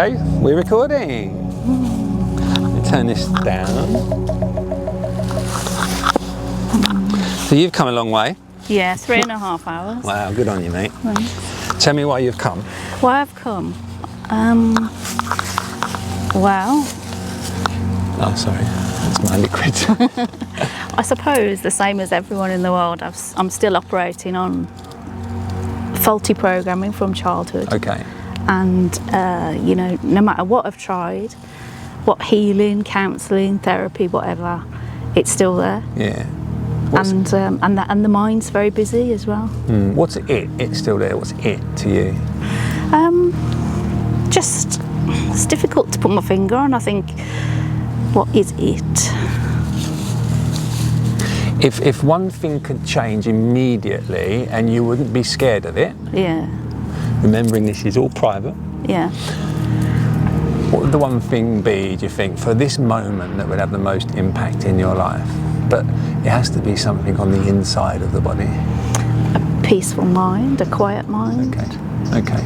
Okay, we're recording. Let me turn this down. So you've come a long way. Yeah, 3.5 hours. Wow, good on you, mate. Thanks. Tell me why you've come. Why I've come? Well, Oh, sorry, that's my liquid. I suppose the same as everyone in the world, I'm still operating on faulty programming from childhood. Okay. And, you know, no matter what I've tried, what healing, counselling, therapy, whatever, it's still there. Yeah. And the mind's very busy as well. What's it? It's still there. What's it to you? Just, it's difficult to put my finger on. I think, what is it? If one thing could change immediately and you wouldn't be scared of it, Yeah, remembering this is all private, yeah. what would the one thing be, do you think, for this moment that would have the most impact in your life? But it has to be something on the inside of the body. A peaceful mind, a quiet mind. Okay.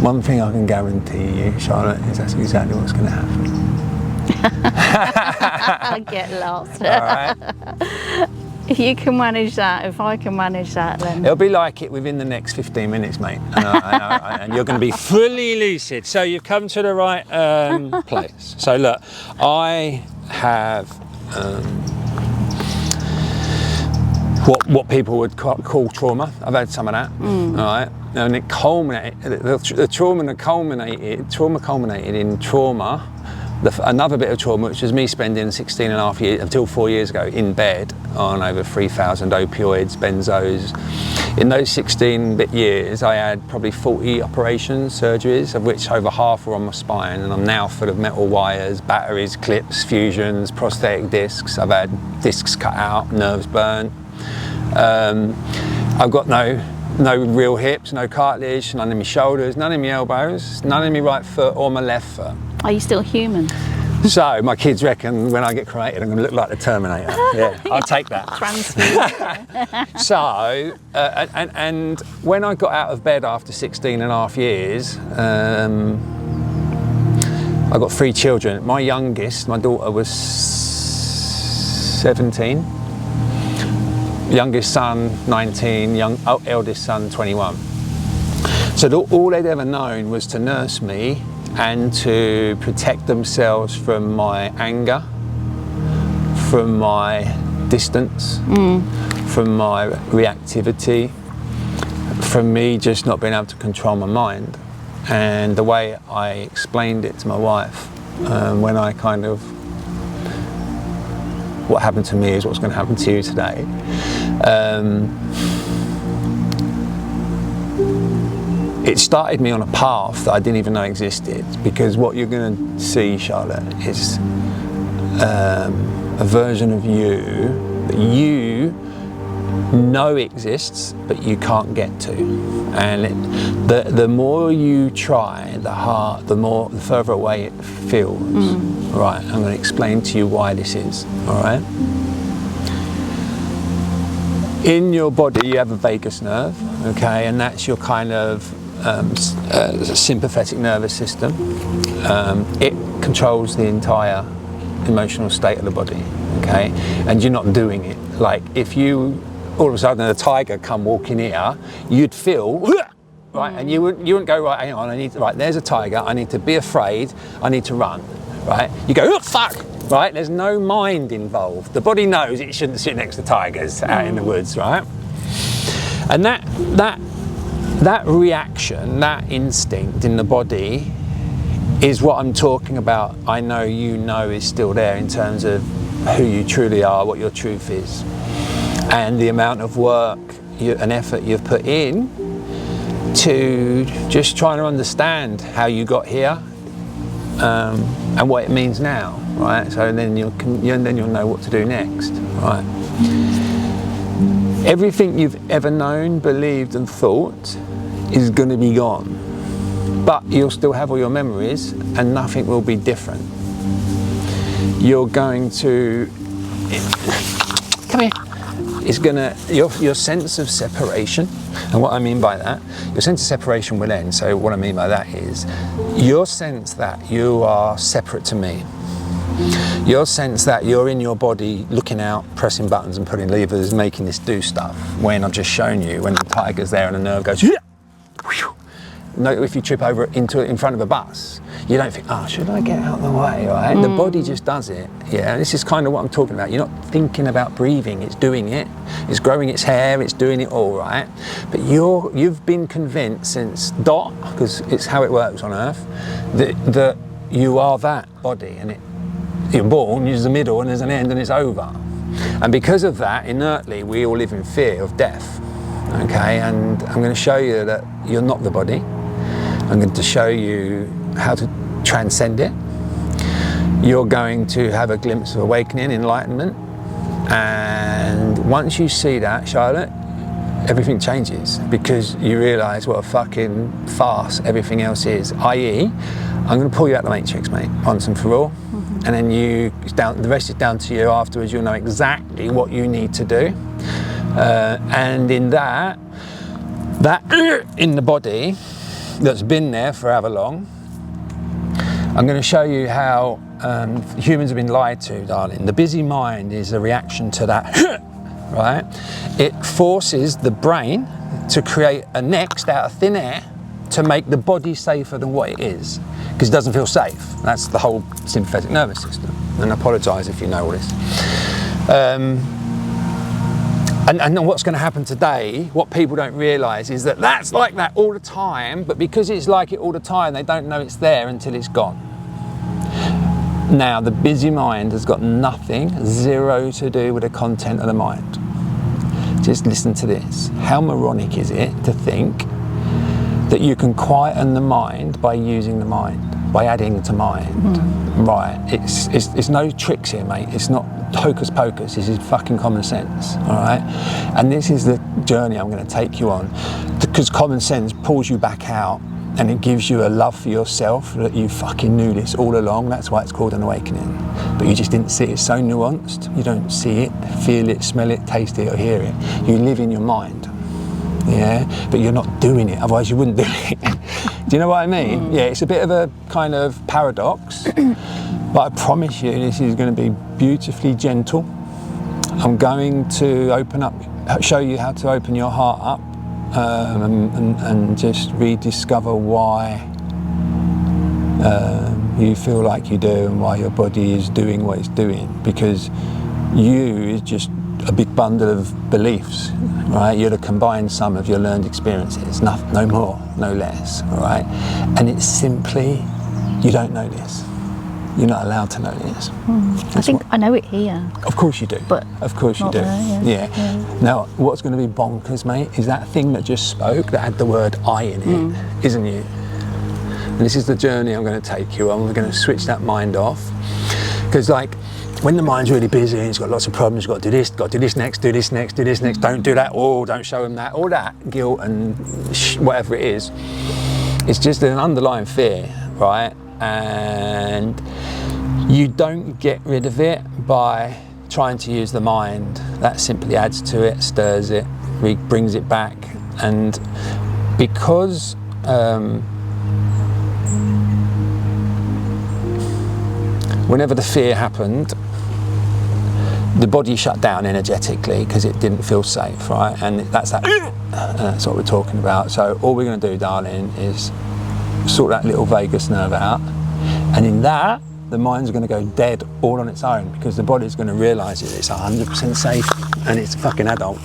One thing I can guarantee you, Charlotte, is that's exactly what's going to happen. I get lost. All right. If you can manage that, if I can manage that, then... It'll be like it within the next 15 minutes, mate. And you're going to be fully lucid. So you've come to the right place. So look, I have what people would call trauma. I've had some of that. All right. And it culminated, the trauma culminated in trauma. Another bit of trauma, which was me spending 16.5 years, until 4 years ago, in bed on over 3,000 opioids, benzos. In those 16-bit years, I had probably 40 operations, surgeries, of which over half were on my spine, and I'm now full of metal wires, batteries, clips, fusions, prosthetic discs. I've had discs cut out, nerves burnt. I've got no real hips, no cartilage, none in my shoulders, none in my elbows, none in my right foot or my left foot. Are you still human? So my kids reckon when I get cremated I'm going to look like the Terminator. Yeah, I'll take that. Transformative. So, and when I got out of bed after 16.5 years, I got 3 children. My youngest, my daughter, was 17. Youngest son, 19, eldest son, 21. So all they'd ever known was to nurse me and to protect themselves from my anger, from my distance, from my reactivity, from me just not being able to control my mind. And the way I explained it to my wife, when I kind of, what happened to me is what's going to happen to you today. It started me on a path that I didn't even know existed, because what you're going to see, Charlotte, is a version of you that you know exists but you can't get to, and the more you try, the further away it feels. Right, I'm going to explain to you why this is. All right. In your body you have a vagus nerve, okay, and that's your kind of sympathetic nervous system. It controls the entire emotional state of the body, okay, and you're not doing it. Like if you all of a sudden a tiger come walking here, you'd feel right, and you wouldn't go, right, hang on, there's a tiger, I need to be afraid, I need to run, right? You go, oh fuck, right? There's no mind involved. The body knows it shouldn't sit next to tigers out in the woods, right? And that reaction, that instinct in the body is what I'm talking about. I know you know is still there in terms of who you truly are, what your truth is, and the amount of work and effort you've put in to just trying to understand how you got here and what it means now, right? So then you'll know what to do next, right? Everything you've ever known, believed and thought is going to be gone. but you'll still have all your memories and nothing will be different. You're going to, come here, it's gonna, your sense of separation, and what I mean by that, your sense of separation will end. So what I mean by that is your sense that you are separate to me. Your sense that you're in your body looking out, pressing buttons and pulling levers, making this do stuff, when I've just shown you, when the tiger's there and the nerve goes, yeah. No, if you trip over in front of a bus, you don't think, oh, should I get out of the way, right? The body just does it, yeah? This is kind of what I'm talking about. You're not thinking about breathing, it's doing it. It's growing its hair, it's doing it all, right? But you've been convinced since dot, because it's how it works on Earth, that you are that body, and you're born, there's a middle and there's an end and it's over. And because of that, inertly, we all live in fear of death, okay? And I'm going to show you that you're not the body. I'm going to show you how to transcend it. You're going to have a glimpse of awakening, enlightenment. And once you see that, Charlotte, everything changes, because you realise what a fucking farce everything else is, i.e., I'm going to pull you out the matrix, mate, once and for all. And then the rest is down to you. Afterwards, you'll know exactly what you need to do. And in that in the body that's been there for however long, I'm going to show you how humans have been lied to, darling. The busy mind is a reaction to that, right? It forces the brain to create a next out of thin air to make the body safer than what it is, because it doesn't feel safe. That's the whole sympathetic nervous system. And I apologise if you know all this. And what's going to happen today, what people don't realise is that that's like that all the time, but because it's like it all the time, they don't know it's there until it's gone. Now, the busy mind has got nothing, zero to do with the content of the mind. Just listen to this. How moronic is it to think that you can quieten the mind by using the mind, by adding to mind? Right, it's no tricks here, mate. It's not hocus pocus. This is fucking common sense, all right? And this is the journey I'm going to take you on, because common sense pulls you back out and it gives you a love for yourself that you fucking knew this all along. That's why it's called an awakening. But you just didn't see it. It's so nuanced. You don't see it, feel it, smell it, taste it, or hear it. You live in your mind. Yeah, but you're not doing it, otherwise you wouldn't do it. Do you know what I mean? Yeah, it's a bit of a kind of paradox, but I promise you this is going to be beautifully gentle. I'm going to show you how to open your heart up and just rediscover why you feel like you do and why your body is doing what it's doing, because you is just a big bundle of beliefs, right? You're the combined sum of your learned experiences, no more, no less, all right? And it's simply, you don't know this. You're not allowed to know this. I think I know it here. Of course you do. But of course you do. There, yeah. Now, what's going to be bonkers, mate, is that thing that just spoke that had the word I in it, isn't it? And this is the journey I'm going to take you on. We're going to switch that mind off, because like, when the mind's really busy and it's got lots of problems, you've got to do this, got to do this next, do this next, do this next, don't do that, oh, don't show them that, all that guilt and whatever it is, it's just an underlying fear, right? And you don't get rid of it by trying to use the mind. That simply adds to it, stirs it, brings it back. And because whenever the fear happened, the body shut down energetically because it didn't feel safe, right? And that's what we're talking about. So all we're going to do, darling, is sort that little vagus nerve out, and in that, the mind's going to go dead all on its own, because the body's going to realise that it's 100% safe and it's a fucking adult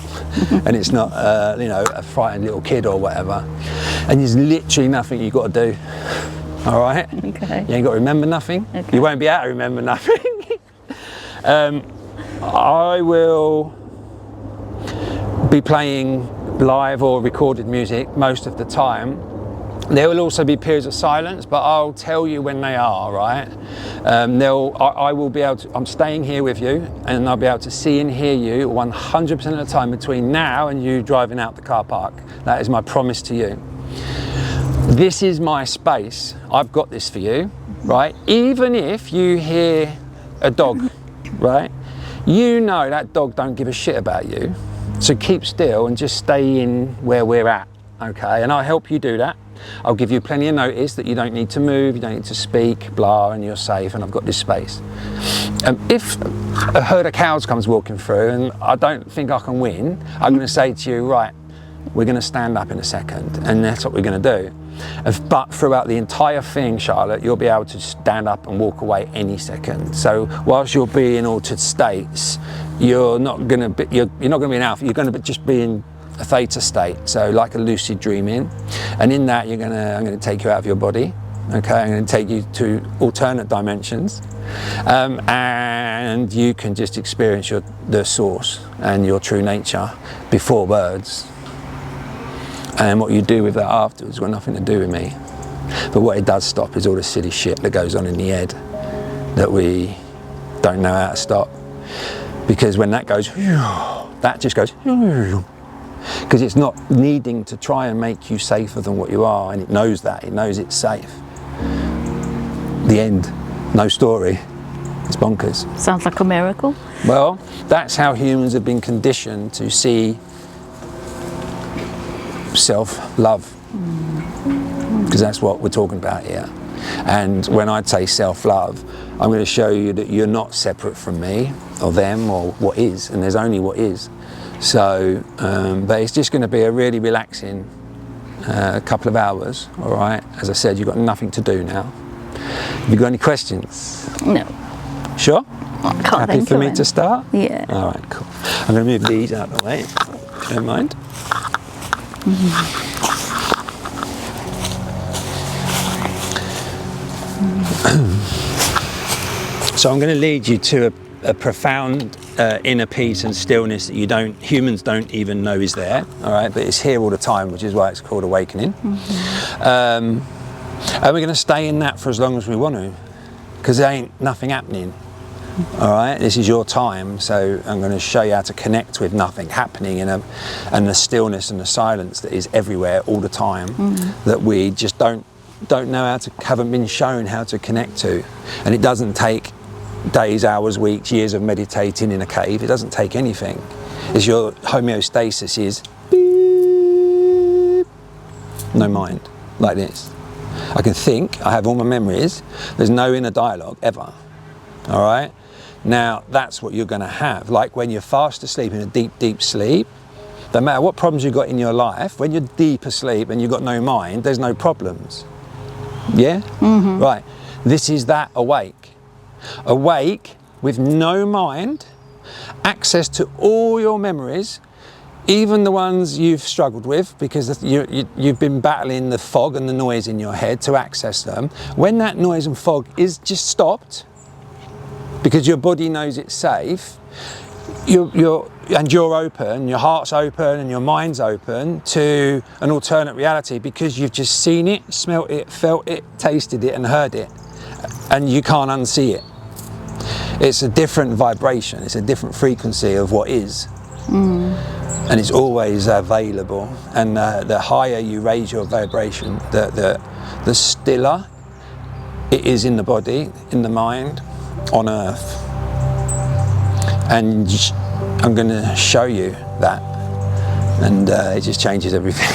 and it's not, a frightened little kid or whatever. And there's literally nothing you've got to do. All right? Okay. You ain't got to remember nothing. Okay. You won't be able to remember nothing. I will be playing live or recorded music most of the time. There will also be periods of silence, but I'll tell you when they are, right? I will be able to, I'm staying here with you, and I'll be able to see and hear you 100% of the time between now and you driving out the car park. That is my promise to you. This is my space. I've got this for you, right? Even if you hear a dog, right? You know that dog don't give a shit about you. So keep still and just stay in where we're at, okay? And I'll help you do that. I'll give you plenty of notice that you don't need to move, you don't need to speak, blah, and you're safe, and I've got this space. If a herd of cows comes walking through and I don't think I can win, I'm going to say to you, right, we're going to stand up in a second, and that's what we're going to do. But throughout the entire thing, Charlotte, you'll be able to stand up and walk away any second. So whilst you'll be in altered states, you're not going to be, you're not going to be in alpha. You're going to just be in a theta state. So like a lucid dreaming, and in that I'm going to take you out of your body. Okay, I'm going to take you to alternate dimensions, and you can just experience the source and your true nature before words. And what you do with that afterwards got nothing to do with me. But what it does stop is all the silly shit that goes on in the head that we don't know how to stop. Because when that goes, that just goes, because it's not needing to try and make you safer than what you are, and it knows that, it knows it's safe. The end, no story, it's bonkers. Sounds like a miracle. Well, that's how humans have been conditioned to see self-love, because that's what we're talking about here. And when I say self-love, I'm going to show you that you're not separate from me or them or what is, and there's only what is. So, but it's just going to be a really relaxing couple of hours, all right? As I said, you've got nothing to do now. Have you got any questions? No. Sure? I can't Happy think for of me any. to start? Yeah. All right, cool. I'm going to move these out of the way, if you don't mind. So I'm going to lead you to a profound inner peace and stillness that humans don't even know is there, all right? But it's here all the time, which is why it's called awakening. And we're going to stay in that for as long as we want to, because there ain't nothing happening. All right, this is your time, so I'm going to show you how to connect with nothing happening and the stillness and the silence that is everywhere all the time, that we just don't know haven't been shown how to connect to. And it doesn't take days, hours, weeks, years of meditating in a cave. It doesn't take anything. It's your homeostasis is beep, no mind, like this. I can think, I have all my memories, there's no inner dialogue ever, all right? Now, that's what you're going to have. Like when you're fast asleep in a deep, deep sleep, no matter what problems you've got in your life, when you're deep asleep and you've got no mind, there's no problems. Yeah? Right. This is that awake. Awake with no mind, access to all your memories, even the ones you've struggled with, because you've been battling the fog and the noise in your head to access them. When that noise and fog is just stopped, because your body knows it's safe, you're open, your heart's open and your mind's open to an alternate reality, because you've just seen it, smelt it, felt it, tasted it and heard it, and you can't unsee it. It's a different vibration, it's a different frequency of what is, and it's always available. And the higher you raise your vibration, the stiller it is in the body, in the mind, on earth. And I'm going to show you that, and it just changes everything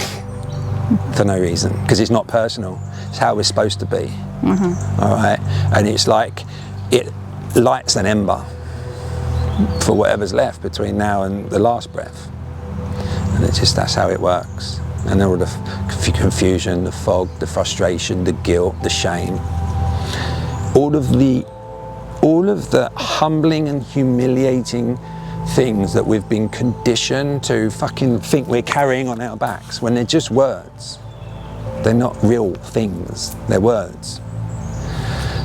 for no reason, because it's not personal, it's how we're supposed to be. All right, and it's like it lights an ember for whatever's left between now and the last breath, and that's how it works. And all the confusion, the fog, the frustration, the guilt, the shame, all of the humbling and humiliating things that we've been conditioned to fucking think we're carrying on our backs, when they're just words. They're not real things, they're words.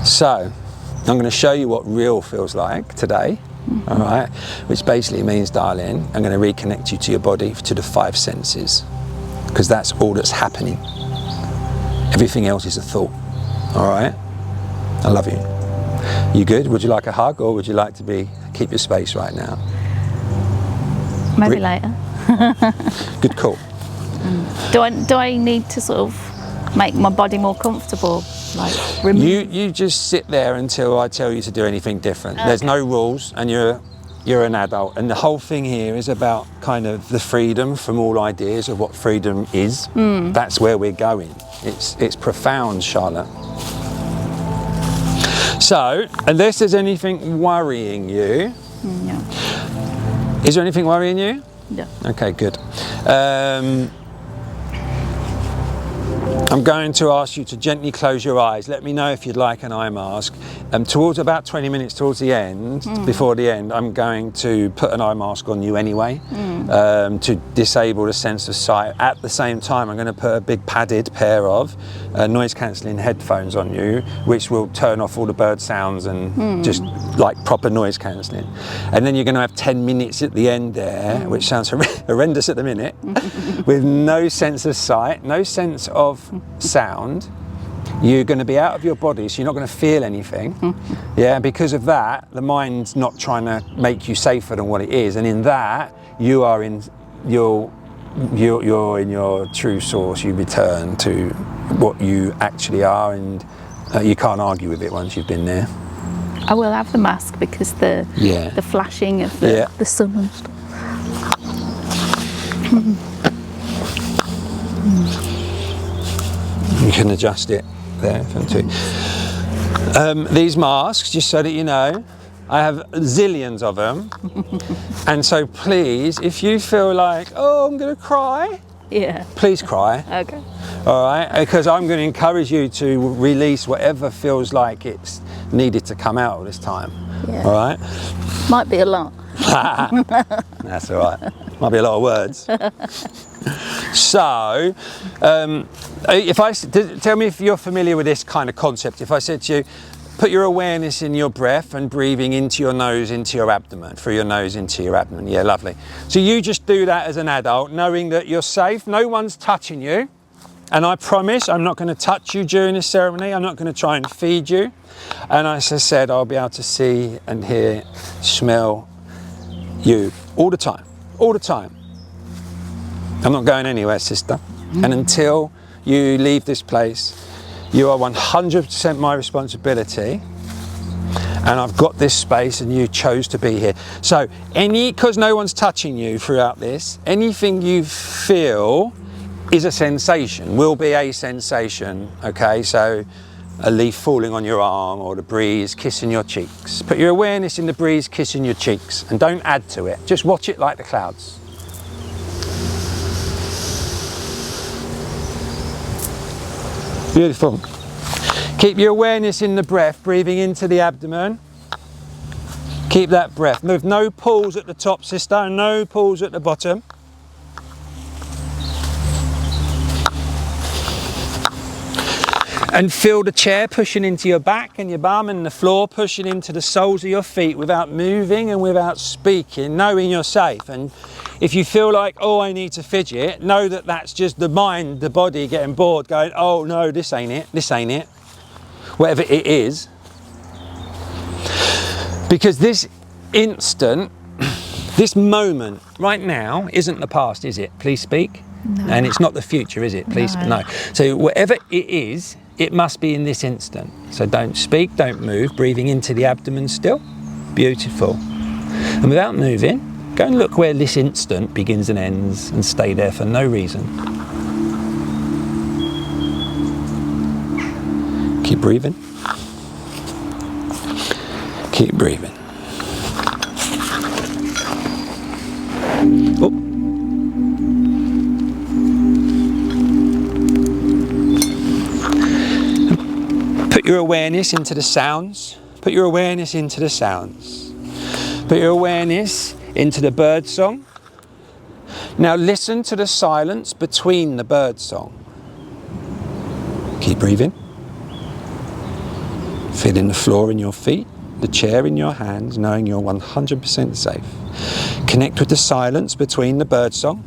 So, I'm going to show you what real feels like today, all right? Which basically means, darling, I'm going to reconnect you to your body, to the 5 senses, because that's all that's happening. Everything else is a thought, all right? I love you. You good? Would you like a hug, or would you like to keep your space right now? Maybe later. Good call. Do I need to sort of make my body more comfortable. Like you just sit there until I tell you to do anything different. There's no rules, and you're an adult, and the whole thing here is about kind of the freedom from all ideas of what freedom is. That's where we're going. It's profound, Charlotte. So, unless there's anything worrying you, no. Is there anything worrying you? No. Okay, good. I'm going to ask you to gently close your eyes. Let me know if you'd like an eye mask. Towards about 20 minutes towards the end, before the end, I'm going to put an eye mask on you anyway, to disable the sense of sight. At the same time, I'm going to put a big padded pair of noise cancelling headphones on you, which will turn off all the bird sounds and just like proper noise cancelling. And then you're going to have 10 minutes at the end there, which sounds horrendous at the minute, with no sense of sight, no sense of sound. You're going to be out of your body, so you're not going to feel anything. Yeah, because of that, the mind's not trying to make you safer than what it is, and in that, you are in you're in your true source. You return to what you actually are, and you can't argue with it once you've been there. I will have the mask because the flashing of the sun and stuff. You can adjust it there too. These masks, just so that you know, I have zillions of them. And so please, if you feel like, oh, I'm going to cry, please cry. Okay. All right, because I'm going to encourage you to release whatever feels like it's needed to come out this time. Yeah. All right? Might be a lot. That's all right. Might be a lot of words. So, tell me if you're familiar with this kind of concept. If I said to you, put your awareness in your breath and breathing into your nose, into your abdomen, through your nose into your abdomen. Yeah, lovely. So you just do that as an adult, knowing that you're safe, no one's touching you. And I promise I'm not going to touch you during this ceremony. I'm not going to try and feed you. And as I said, I'll be able to see and hear, smell you all the time, all the time. I'm not going anywhere, sister. And until you leave this place, you are 100% my responsibility. And I've got this space and you chose to be here. So because no one's touching you throughout this, anything you feel is a sensation, will be a sensation, okay? So a leaf falling on your arm or the breeze kissing your cheeks. Put your awareness in the breeze kissing your cheeks and don't add to it. Just watch it like the clouds. Beautiful. Keep your awareness in the breath, breathing into the abdomen. Keep that breath. Move, no pulls at the top, sister, no pulls at the bottom. And feel the chair pushing into your back and your bum and the floor pushing into the soles of your feet without moving and without speaking, knowing you're safe. And if you feel like, oh, I need to fidget, know that that's just the mind, the body getting bored, going, oh no, this ain't it, this ain't it. Whatever it is. Because this instant, this moment right now isn't the past, is it? Please speak. No. And it's not the future, is it? Please, no. So whatever it is, it must be in this instant. So don't speak, don't move, breathing into the abdomen still. Beautiful. And without moving, go and look where this instant begins and ends and stay there for no reason. Keep breathing. Keep breathing. Oh. Put your awareness into the sounds. Put your awareness into the sounds. Put your awareness into the bird song. Now listen to the silence between the bird song. Keep breathing. Feeling the floor in your feet, the chair in your hands, knowing you're 100% safe. Connect with the silence between the bird song,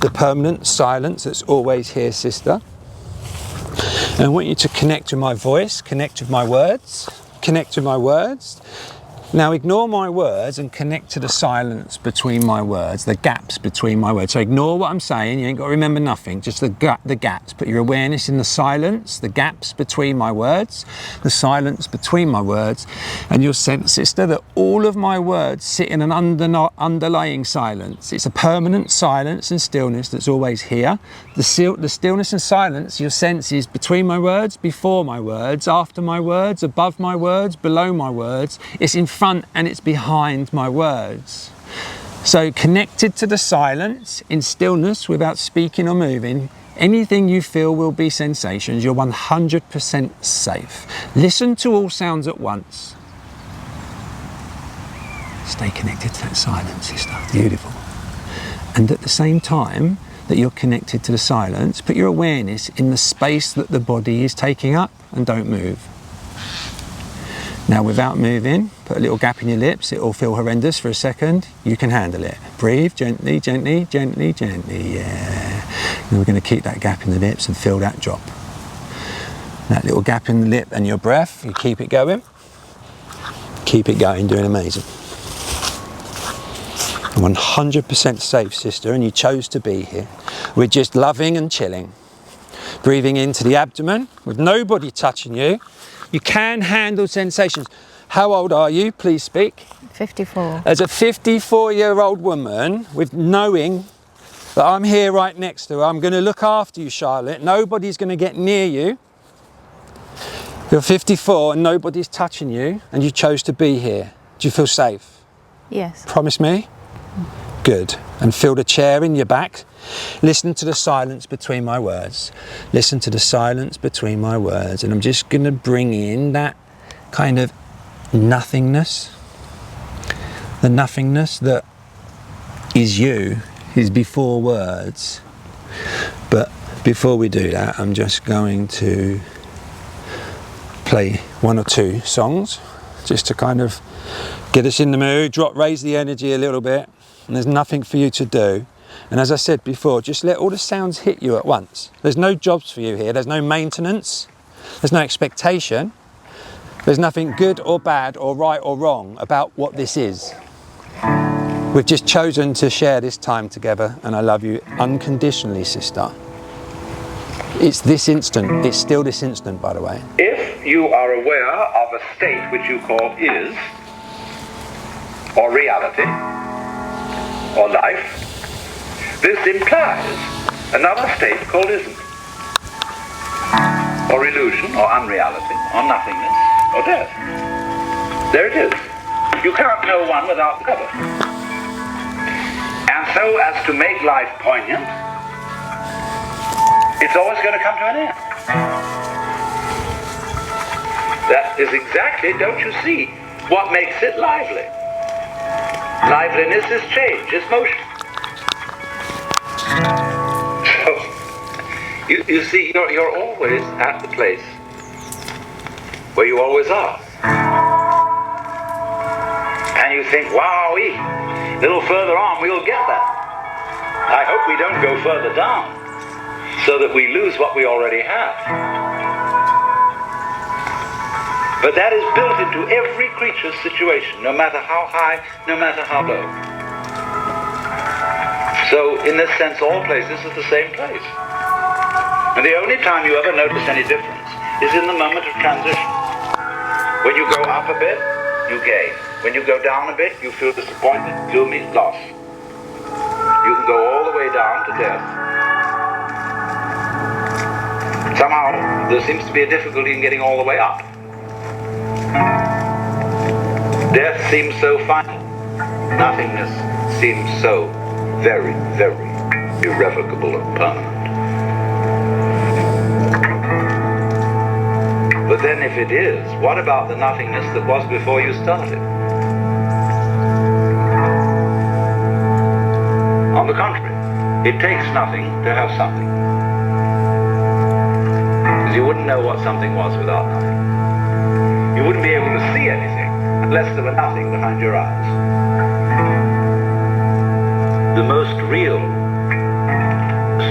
the permanent silence that's always here, sister. And I want you to connect with my voice, connect with my words, connect with my words. Now ignore my words and connect to the silence between my words, the gaps between my words. So ignore what I'm saying, you ain't got to remember nothing, just the gaps. Put your awareness in the silence, the gaps between my words, the silence between my words, and you'll sense, sister, that all of my words sit in an underlying silence. It's a permanent silence and stillness that's always here. The stillness and silence you'll sense is between my words, before my words, after my words, above my words, below my words. It's in front and it's behind my words. So connected to the silence, in stillness, without speaking or moving, anything you feel will be sensations. You're 100% safe. Listen to all sounds at once. Stay connected to that silence, sister. Beautiful. And at the same time that you're connected to the silence, put your awareness in the space that the body is taking up and don't move. Now without moving, put a little gap in your lips. It will feel horrendous for a second. You can handle it. Breathe gently, gently, gently, gently. Yeah. And we're going to keep that gap in the lips and feel that drop. That little gap in the lip and your breath, you keep it going. Keep it going, doing amazing. 100% safe, sister, and you chose to be here. We're just loving and chilling. Breathing into the abdomen with nobody touching you. You can handle sensations. How old are you? Please speak. 54. As a 54-year-old woman, with knowing that I'm here right next to her, I'm going to look after you, Charlotte. Nobody's going to get near you. You're 54 and nobody's touching you, and you chose to be here. Do you feel safe? Yes. Promise me? Good. And feel the chair in your back. Listen to the silence between my words. Listen to the silence between my words. And I'm just going to bring in that kind of nothingness. The nothingness that is you, is before words. But before we do that, I'm just going to play one or two songs just to kind of get us in the mood, raise the energy a little bit. And there's nothing for you to do. And as I said before, just let all the sounds hit you at once. There's no jobs for you here. There's no maintenance. There's no expectation. There's nothing good or bad or right or wrong about what this is. We've just chosen to share this time together, and I love you unconditionally, sister. It's this instant. It's still this instant, by the way. If you are aware of a state which you call is, or reality, or life, this implies another state called isn't, or illusion, or unreality, or nothingness, or death. There it is. You cannot know one without the other. And so as to make life poignant, it's always going to come to an end. That is exactly, don't you see, what makes it lively. Liveliness is change, is motion. So, you see, you're always at the place where you always are. And you think, wowee, a little further on we'll get that. I hope we don't go further down so that we lose what we already have. But that is built into every creature's situation, no matter how high, no matter how low. So, in this sense, all places are the same place. And the only time you ever notice any difference is in the moment of transition. When you go up a bit, you gain. When you go down a bit, you feel disappointment, you mean loss. You can go all the way down to death. Somehow, there seems to be a difficulty in getting all the way up. Death seems so final. Nothingness seems so very, very irrevocable and permanent. But then if it is, what about the nothingness that was before you started? On the contrary, it takes nothing to have something. Because you wouldn't know what something was without nothing. You wouldn't be able to see anything unless there were nothing behind your eyes. The most real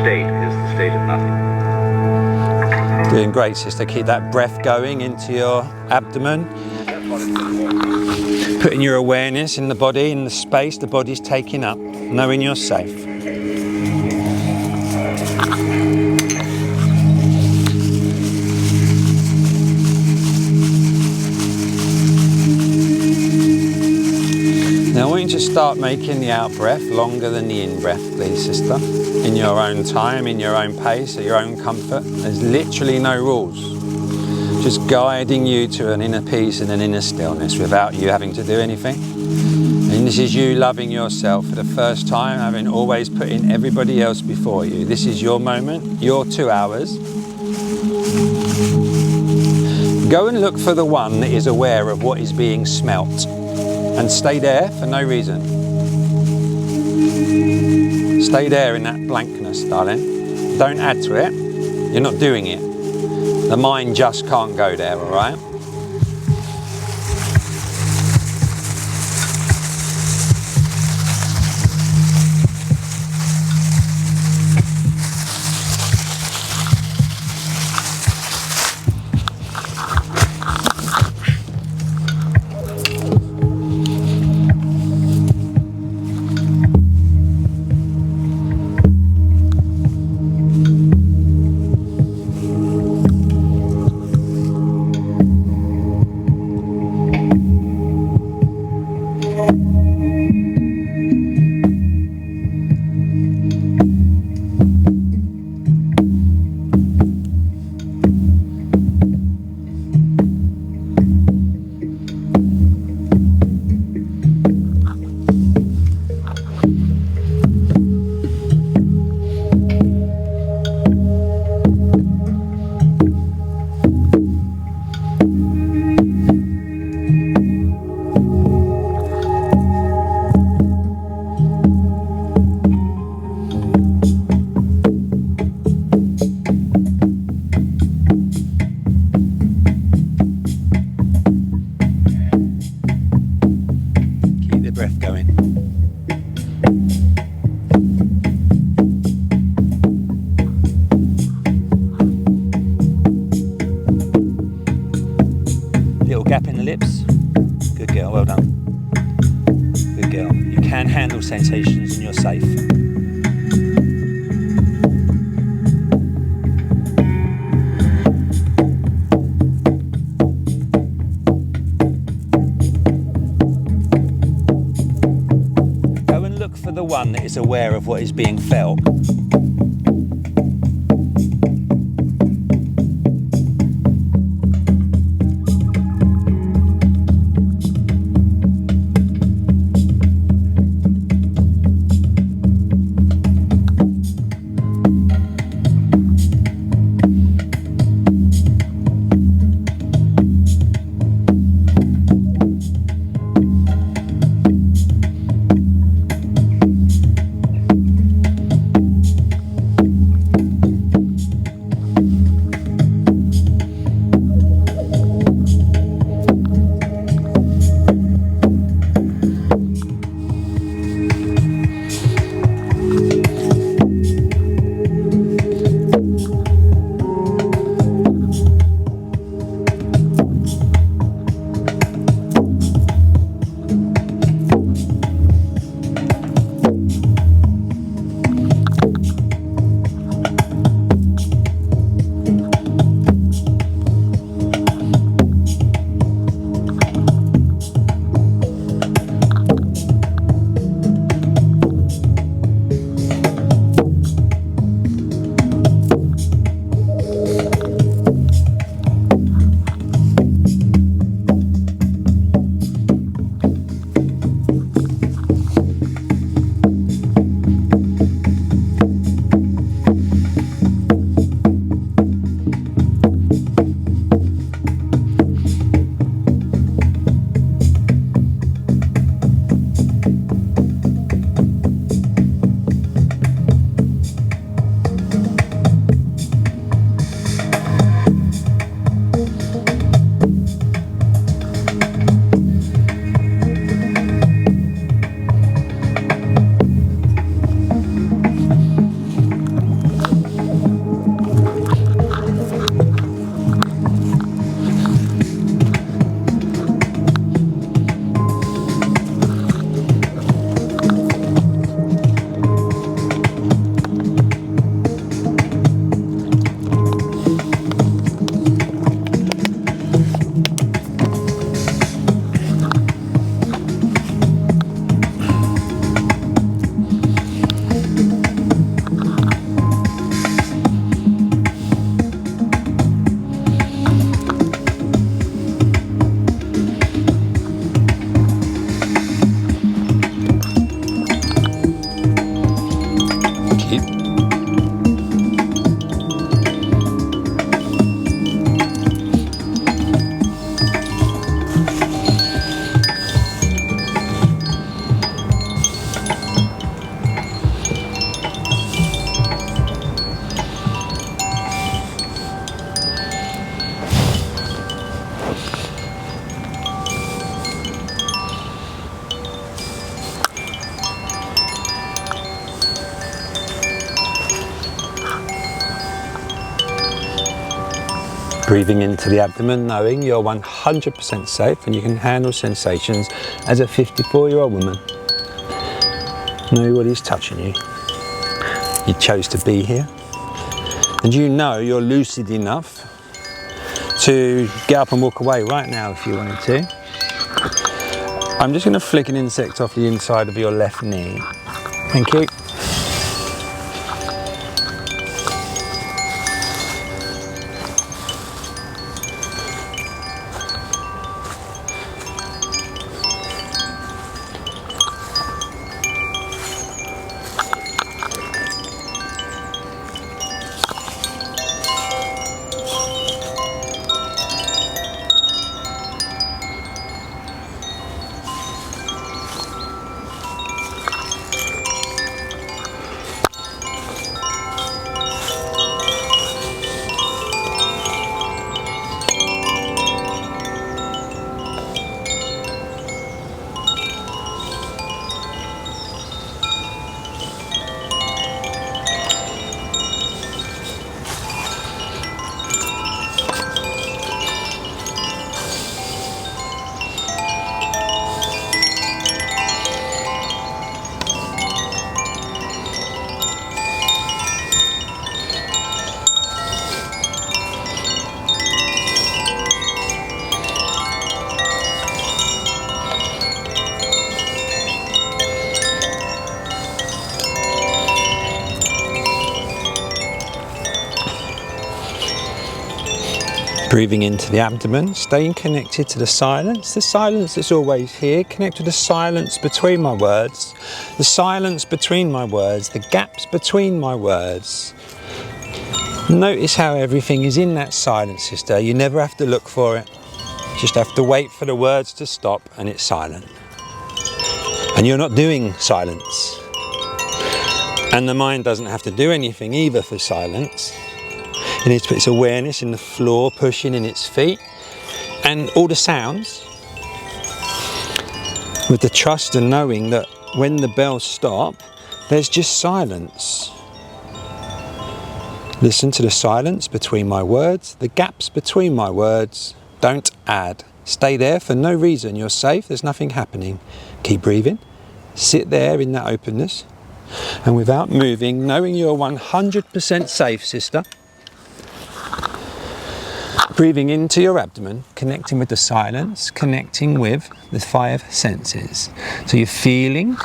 state is the state of nothing. Doing great, sister. Keep that breath going into your abdomen. Putting your awareness in the body, in the space the body's taking up, knowing you're safe. Now I want you to start making the out breath longer than the in breath, please, sister. In your own time, in your own pace, at your own comfort. There's literally no rules. Just guiding you to an inner peace and an inner stillness without you having to do anything. And this is you loving yourself for the first time, having always put in everybody else before you. This is your moment, your 2 hours. Go and look for the one that is aware of what is being smelt. And stay there for no reason. Stay there in that blankness, darling. Don't add to it. You're not doing it. The mind just can't go there, all right? Gap in the lips. Good girl, well done. Good girl. You can handle sensations and you're safe. Go and look for the one that is aware of what is being felt. Breathing into the abdomen, knowing you're 100% safe and you can handle sensations as a 54-year-old woman. Nobody's touching you. You chose to be here. And you know you're lucid enough to get up and walk away right now if you wanted to. I'm just going to flick an insect off the inside of your left knee. Thank you. Breathing into the abdomen, staying connected to the silence that's always here, connect to the silence between my words, the silence between my words, the gaps between my words. Notice how everything is in that silence, sister. You never have to look for it. You just have to wait for the words to stop and it's silent. And you're not doing silence. And the mind doesn't have to do anything either for silence. It needs to put its awareness in the floor, pushing in its feet, and all the sounds, with the trust and knowing that when the bells stop, there's just silence. Listen to the silence between my words, the gaps between my words. Don't add. Stay there for no reason. You're safe, there's nothing happening. Keep breathing. Sit there in that openness. And without moving, knowing you're 100% safe, sister. Breathing into your abdomen, connecting with the silence, connecting with the 5 senses. So you're feeling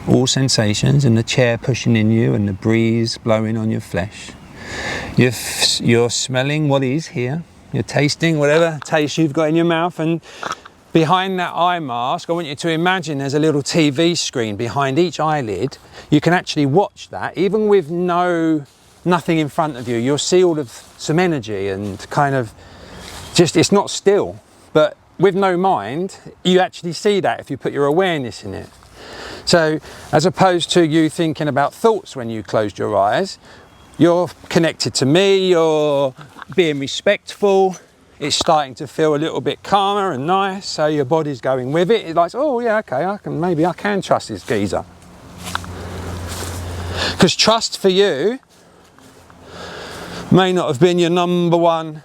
all sensations and the chair pushing in you and the breeze blowing on your flesh. You're smelling what is here. You're tasting whatever taste you've got in your mouth, and behind that eye mask, I want you to imagine there's a little TV screen behind each eyelid. You can actually watch that, even with nothing in front of you. You'll see all of some energy and kind of just, it's not still, but with no mind, you actually see that if you put your awareness in it. So as opposed to you thinking about thoughts when you closed your eyes, you're connected to me, you're being respectful, it's starting to feel a little bit calmer and nice, so your body's going with it. It's like, oh yeah, okay, maybe I can trust this geezer. Because trust for you may not have been your number one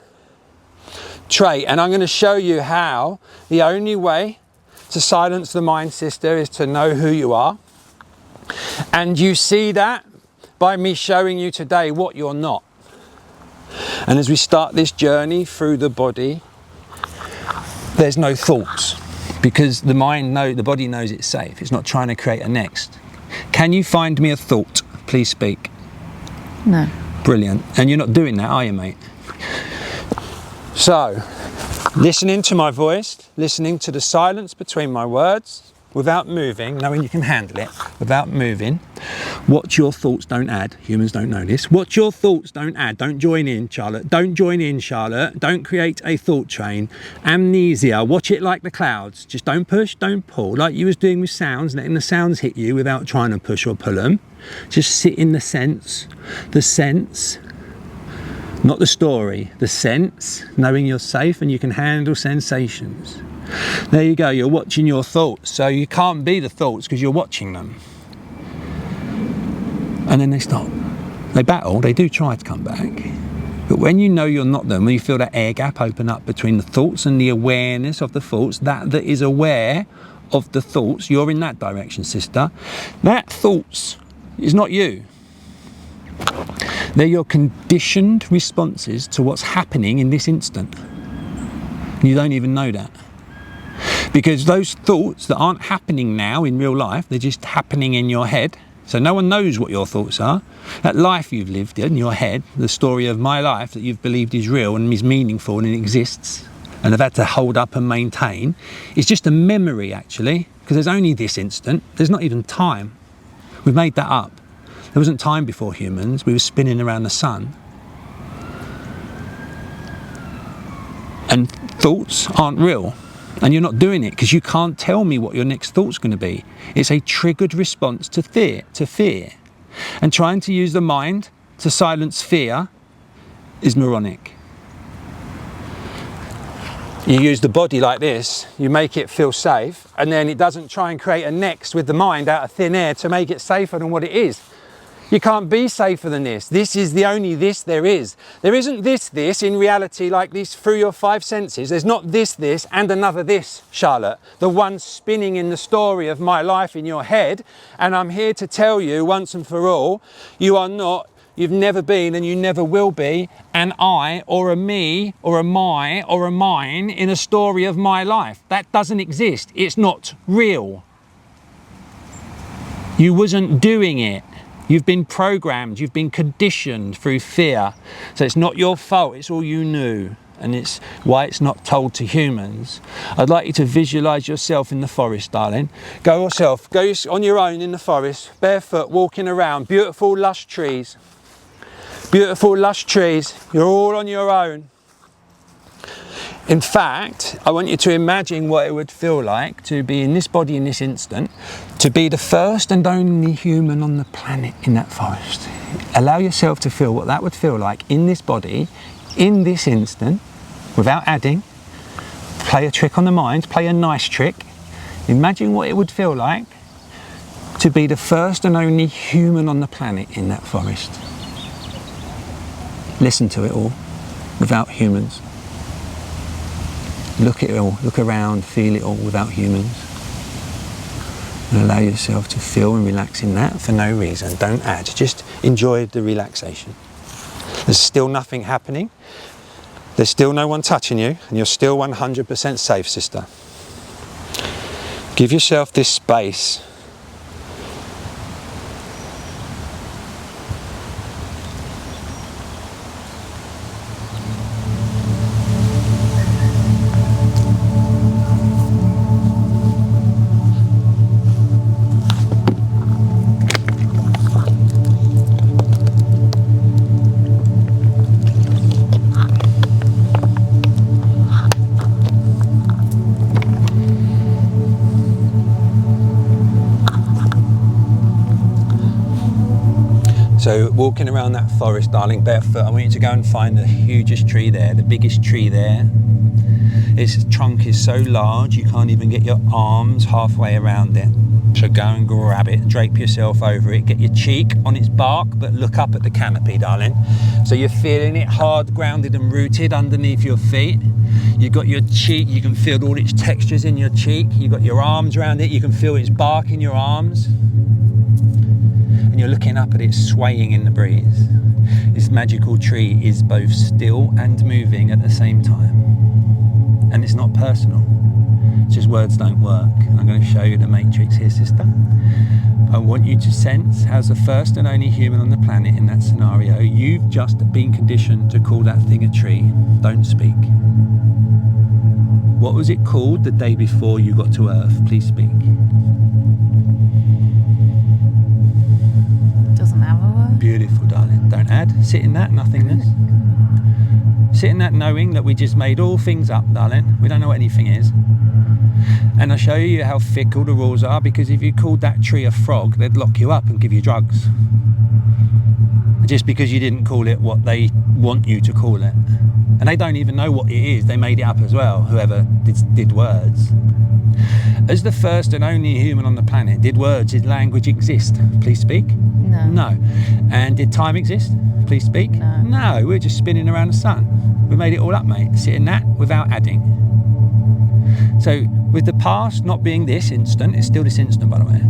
trait, and I'm going to show you how the only way to silence the mind, sister, is to know who you are. And you see that by me showing you today what you're not. And as we start this journey through the body, there's no thoughts, because the body knows it's safe. It's not trying to create a next. Can you find me a thought? Please speak. No. Brilliant. And you're not doing that, are you, mate? So, listening to my voice, listening to the silence between my words, without moving, knowing you can handle it, without moving. Watch your thoughts, don't add. Humans don't know this. Watch your thoughts, don't add. Don't join in, Charlotte. Don't join in, Charlotte. Don't create a thought train. Amnesia, watch it like the clouds. Just don't push, don't pull. Like you was doing with sounds, letting the sounds hit you without trying to push or pull them. Just sit in the sense, not the story, the sense, knowing you're safe and you can handle sensations. There you go, you're watching your thoughts, so you can't be the thoughts because you're watching them. And then they stop. They battle, they do try to come back, But when you know you're not them, when you feel that air gap open up between the thoughts and the awareness of the thoughts, that is aware of the thoughts, you're in that direction, sister. That thoughts is not you. They're your conditioned responses to what's happening in this instant. You don't even know that. Because those thoughts that aren't happening now in real life, they're just happening in your head. So no one knows what your thoughts are. That life you've lived in your head, the story of my life that you've believed is real and is meaningful and exists, and have had to hold up and maintain, is just a memory actually, because there's only this instant. There's not even time. We've made that up. There wasn't time before humans. We were spinning around the sun. And thoughts aren't real. And you're not doing it because you can't tell me what your next thought's going to be. It's a triggered response to fear. And trying to use the mind to silence fear is moronic. You use the body like this, you make it feel safe, and then it doesn't try and create a next with the mind out of thin air to make it safer than what it is. You can't be safer than this. This is the only this there is. There isn't this in reality like this through your five senses. There's not this and another this, Charlotte. The one spinning in the story of my life in your head. And I'm here to tell you once and for all, you are not, you've never been and you never will be an I or a me or a my or a mine in a story of my life. That doesn't exist. It's not real. You wasn't doing it. You've been programmed, you've been conditioned through fear. So it's not your fault, it's all you knew. And it's why it's not told to humans. I'd like you to visualise yourself in the forest, darling. Go on your own in the forest, barefoot, walking around, beautiful lush trees. Beautiful lush trees, you're all on your own. In fact, I want you to imagine what it would feel like to be in this body in this instant, to be the first and only human on the planet in that forest. Allow yourself to feel what that would feel like in this body, in this instant, without adding. Play a trick on the mind, play a nice trick. Imagine what it would feel like to be the first and only human on the planet in that forest. Listen to it all, without humans. Look at it all, look around, feel it all without humans. And allow yourself to feel and relax in that for no reason. Don't add, just enjoy the relaxation. There's still nothing happening. There's still no one touching you, and you're still 100% safe, sister. Give yourself this space. So walking around that forest, darling, barefoot, I want you to go and find the hugest tree there, the biggest tree there. Its trunk is so large you can't even get your arms halfway around it. So go and grab it, drape yourself over it, get your cheek on its bark, but look up at the canopy, darling. So you're feeling it hard, grounded and rooted underneath your feet. You've got your cheek, you can feel all its textures in your cheek. You've got your arms around it, you can feel its bark in your arms. And you're looking up at it swaying in the breeze. This magical tree is both still and moving at the same time. And it's not personal. It's just words don't work. I'm going to show you the matrix here, sister. I want you to sense, as the first and only human on the planet in that scenario, you've just been conditioned to call that thing a tree. Don't speak. What was it called the day before you got to Earth? Please speak. Beautiful, darling. Don't add. Sit in that nothingness. Sit in that knowing that we just made all things up, darling. We don't know what anything is. And I'll show you how fickle the rules are, because if you called that tree a frog, they'd lock you up and give you drugs. Just because you didn't call it what they want you to call it. And they don't even know what it is. They made it up as well, whoever did words. As the first and only human on the planet, did language exist? Please speak. No. No. And did time exist? Please speak. No, we're just spinning around the sun. We made it all up, mate. Sit in that without adding. So with the past not being this instant, it's still this instant, by the way.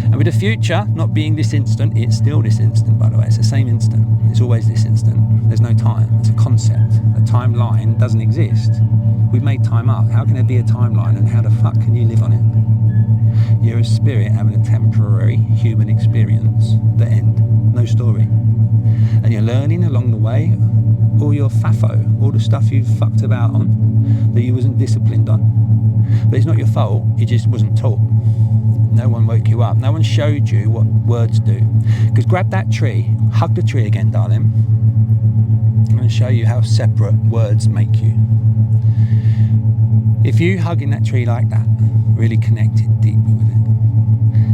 And with the future not being this instant, it's still this instant, by the way. It's the same instant. It's always this instant. There's no time. It's a concept. A timeline doesn't exist. We've made time up. How can there be a timeline, and how the fuck can you live on it? You're a spirit having a temporary human experience. The end. No story. And you're learning along the way all your faffo, all the stuff you fucked about on, that you wasn't disciplined on. But it's not your fault, you just wasn't taught. No one woke you up. No one showed you what words do. Because grab that tree, hug the tree again, darling. I'm going to show you how separate words make you. If you hugging that tree like that, really connected deeply with it.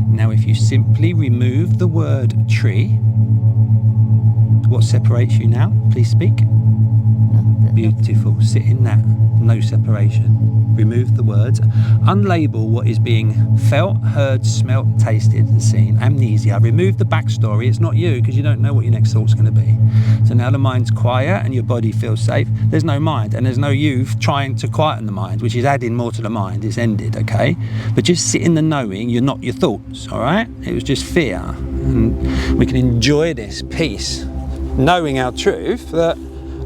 Now if you simply remove the word tree, what separates you now? Please speak. Beautiful. Sit in that. No separation. Remove the words. Unlabel what is being felt, heard, smelt, tasted and seen. Amnesia. Remove the backstory. It's not you, because you don't know what your next thought's going to be. So now the mind's quiet and your body feels safe. There's no mind, and there's no you trying to quieten the mind, which is adding more to the mind. It's ended, okay? But just sit in the knowing you're not your thoughts, all right? It was just fear. And we can enjoy this peace, knowing our truth that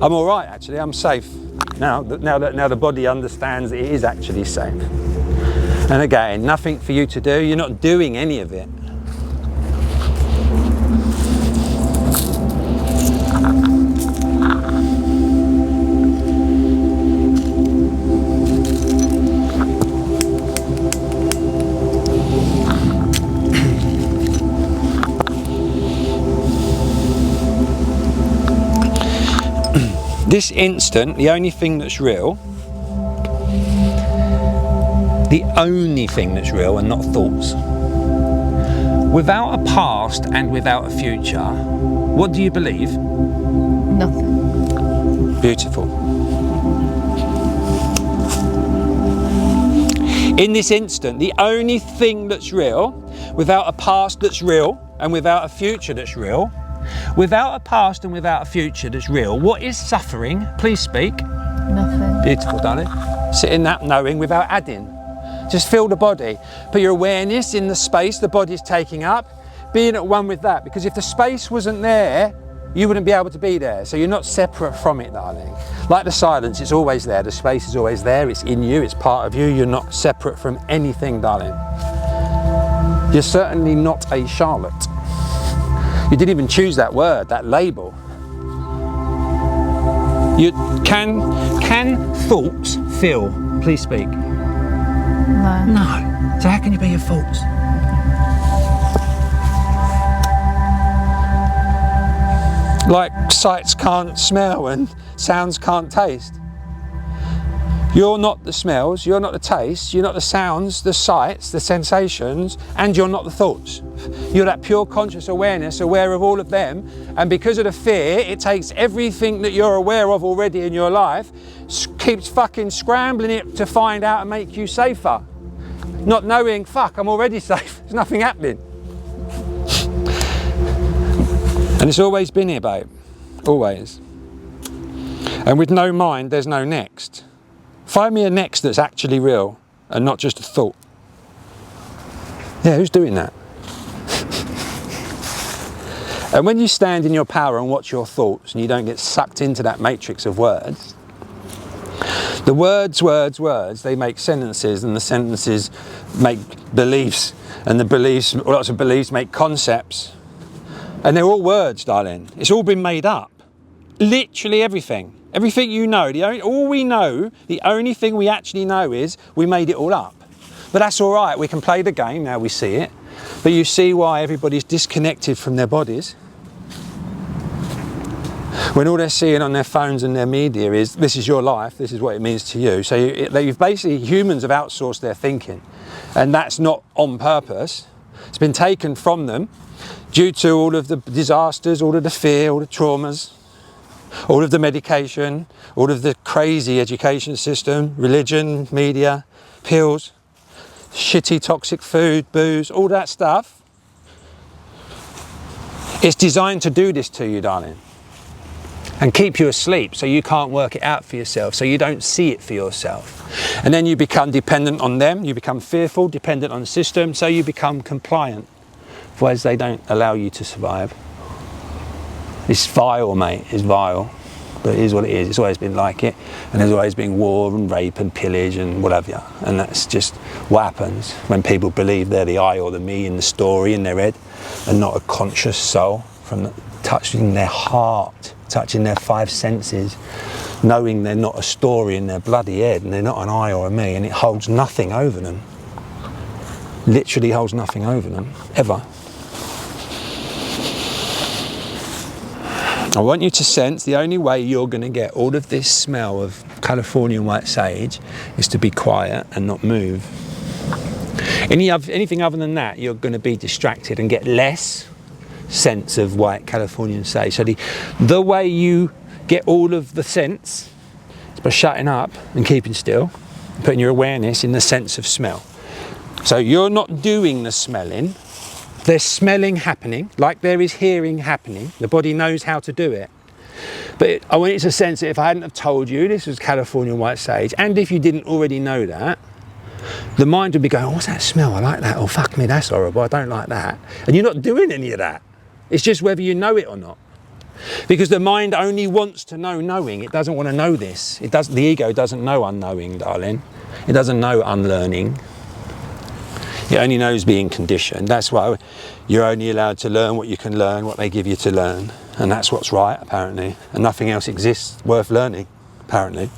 I'm all right, actually, I'm safe. Now the body understands that it is actually safe. And again, nothing for you to do. You're not doing any of it. This instant, the only thing that's real, and not thoughts. Without a past and without a future, what do you believe? Nothing. Beautiful. In this instant, the only thing that's real, without a past that's real, and without a future that's real, without a past and without a future that's real, what is suffering? Please speak. Nothing. Beautiful, darling. Sit in that knowing without adding. Just feel the body. Put your awareness in the space the body's taking up, being at one with that. Because if the space wasn't there, you wouldn't be able to be there. So you're not separate from it, darling. Like the silence, it's always there. The space is always there. It's in you. It's part of you. You're not separate from anything, darling. You're certainly not a Charlotte. You didn't even choose that word, that label. You can thoughts feel? Please speak. No. No. So how can you be your thoughts? Like sights can't smell and sounds can't taste. You're not the smells, you're not the tastes, you're not the sounds, the sights, the sensations, and you're not the thoughts. You're that pure conscious awareness, aware of all of them, and because of the fear, it takes everything that you're aware of already in your life, keeps fucking scrambling it to find out and make you safer. Not knowing, fuck, I'm already safe, there's nothing happening. And it's always been here, babe, always. And with no mind, there's no next. Find me a next that's actually real and not just a thought. Yeah, who's doing that? And when you stand in your power and watch your thoughts and you don't get sucked into that matrix of words, the words, they make sentences, and the sentences make beliefs, and the beliefs, lots of beliefs make concepts. And they're all words, darling. It's all been made up. Literally everything. Everything you know, all we know, the only thing we actually know is we made it all up. But that's all right, we can play the game, now we see it. But you see why everybody's disconnected from their bodies. When all they're seeing on their phones and their media is, this is your life, this is what it means to you. So you've basically, humans have outsourced their thinking. And that's not on purpose. It's been taken from them due to all of the disasters, all of the fear, all the traumas, all of the medication, all of the crazy education system, religion, media, pills, shitty toxic food, booze, all that stuff. It's designed to do this to you, darling. and keep you asleep so you can't work it out for yourself, so you don't see it for yourself. And then you become dependent on them, you become fearful, dependent on the system, so you become compliant. Otherwise they don't allow you to survive. It's vile, mate, it's vile. But it is what it is. It's always been like it, and there's always been war and rape and pillage and whatever. And that's just what happens when people believe they're the I or the me in the story in their head, and not a conscious soul from touching their heart, touching their five senses, knowing they're not a story in their bloody head, and they're not an I or a me, and it holds nothing over them. Literally holds nothing over them, ever. I want you to sense the only way you're going to get all of this smell of Californian white sage is to be quiet and not move. Anything other than that, you're going to be distracted and get less sense of white Californian sage. So the way you get all of the sense is by shutting up and keeping still, putting your awareness in the sense of smell. So you're not doing the smelling. There's smelling happening, like there is hearing happening. The body knows how to do it. But I want you to sense that if I hadn't have told you this was Californian white sage, and if you didn't already know that, the mind would be going, oh, what's that smell? I like that. Oh, fuck me, that's horrible. I don't like that. And you're not doing any of that. It's just whether you know it or not. Because the mind only wants to know knowing. It doesn't want to know this. The ego doesn't know unknowing, darling. It doesn't know unlearning. It only knows being conditioned. That's why you're only allowed to learn what you can learn, what they give you to learn. And that's what's right, apparently. And nothing else exists worth learning, apparently.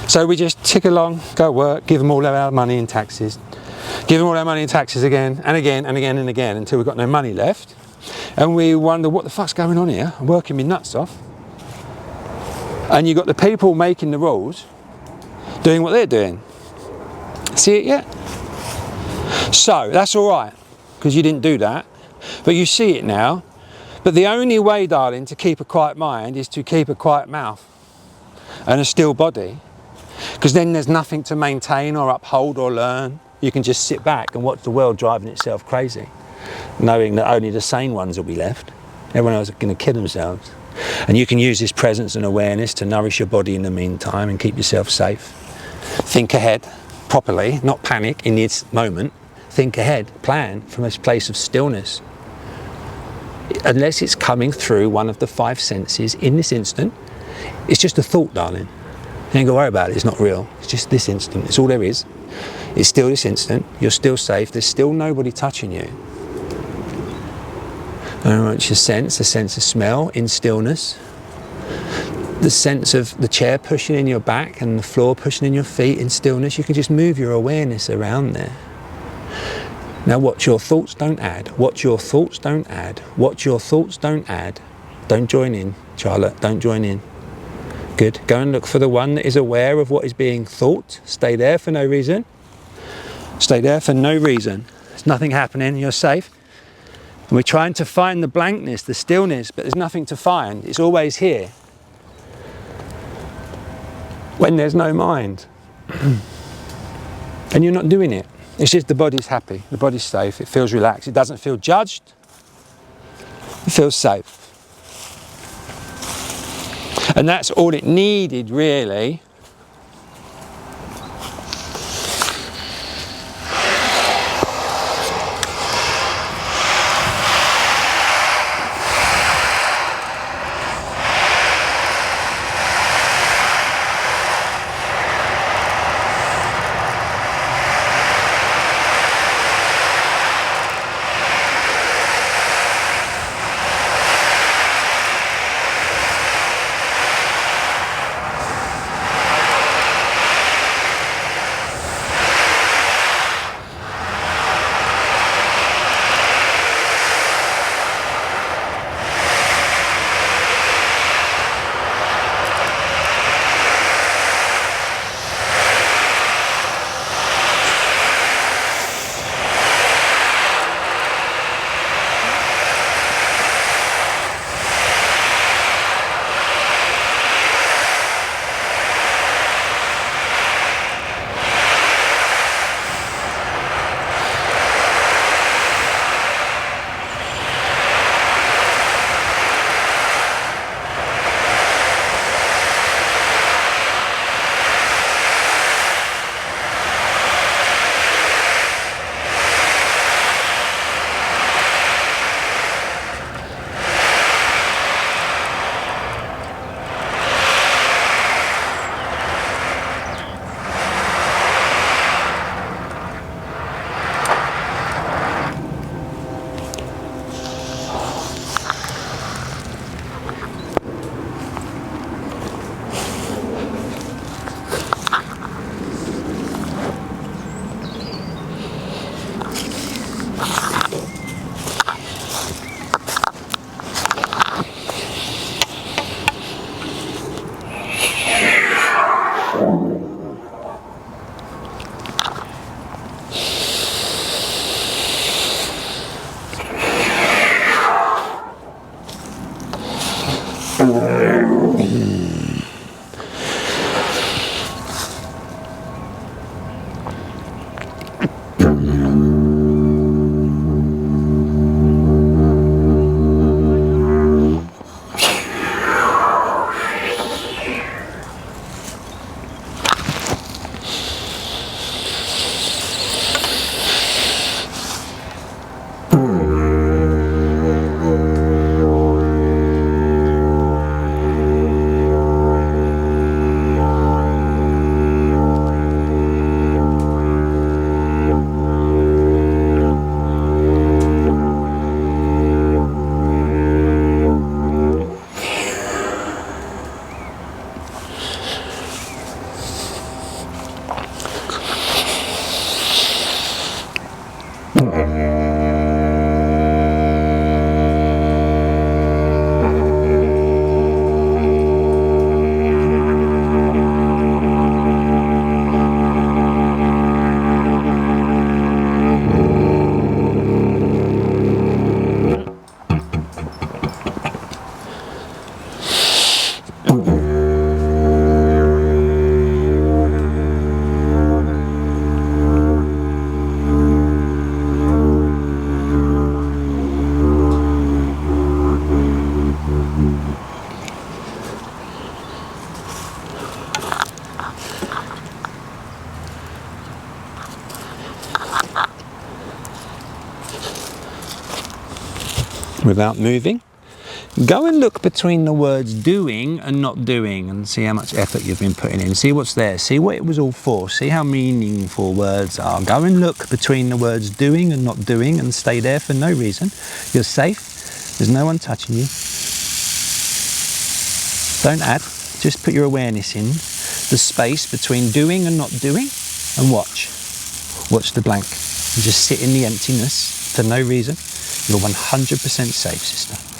So we just tick along, go work, give them all our money in taxes. Give them all our money in taxes again and again and again and again until we've got no money left. And we wonder, what the fuck's going on here? I'm working my nuts off. And you've got the people making the rules doing what they're doing. See it yet? So that's all right, because you didn't do that, but you see it now. But the only way, darling, to keep a quiet mind is to keep a quiet mouth and a still body, because then there's nothing to maintain or uphold or learn. You can just sit back and watch the world driving itself crazy, knowing that only the sane ones will be left. Everyone else is going to kill themselves. And you can use this presence and awareness to nourish your body in the meantime and keep yourself safe. Think ahead properly, not panic in this moment. Think ahead, plan from a place of stillness. Unless it's coming through one of the five senses in this instant, it's just a thought, darling. You ain't got to worry about it, it's not real. It's just this instant, it's all there is. It's still this instant, you're still safe, there's still nobody touching you. And I want you to sense the sense of smell in stillness. The sense of the chair pushing in your back and the floor pushing in your feet in stillness. You can just move your awareness around there. Now watch your thoughts, don't add. Watch your thoughts, don't add. Watch your thoughts, don't add. Don't join in, Charlotte, don't join in. Good, go and look for the one that is aware of what is being thought. Stay there for no reason. Stay there for no reason. There's nothing happening, you're safe. And we're trying to find the blankness, the stillness, but there's nothing to find. It's always here. When there's no mind. And you're not doing it. It's just the body's happy, the body's safe, it feels relaxed, it doesn't feel judged, it feels safe. And that's all it needed, really. Without moving. Go and look between the words doing and not doing and see how much effort you've been putting in. See what's there. See what it was all for. See how meaningful words are. Go and look between the words doing and not doing and stay there for no reason. You're safe. There's no one touching you. Don't add. Just put your awareness in the space between doing and not doing and watch. Watch the blank. And just sit in the emptiness for no reason. You're 100% safe, sister.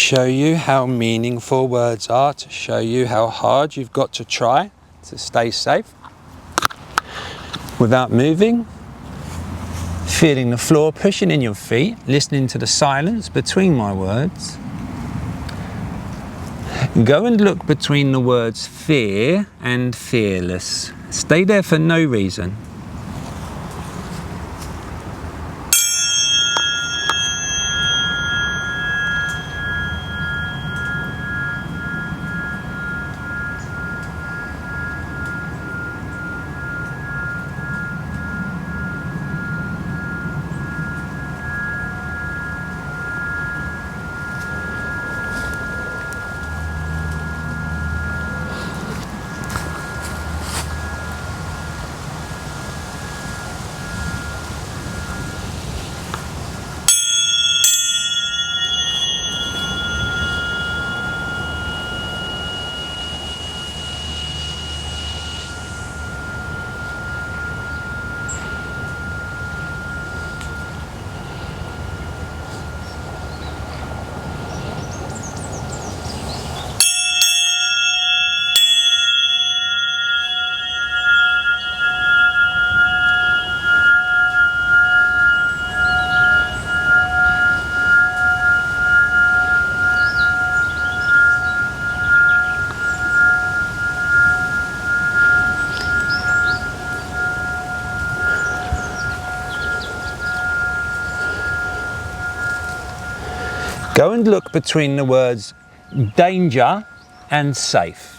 Show you how meaningful words are, to show you how hard you've got to try to stay safe without moving, feeling the floor, pushing in your feet, listening to the silence between my words. Go and look between the words fear and fearless. Stay there for no reason. Go and look between the words danger and safe.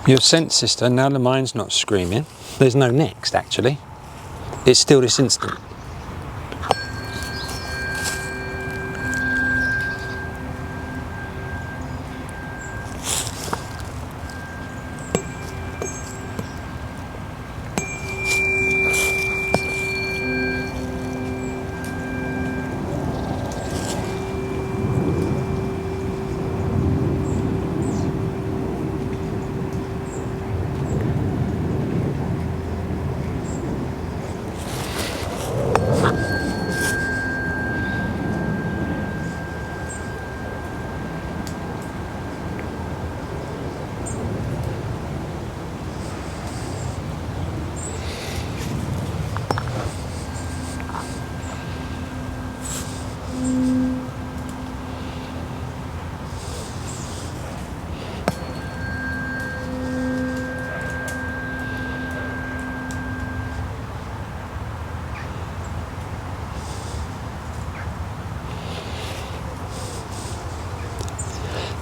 Your sense sister, now the mind's not screaming. There's no next, actually. It's still this instant.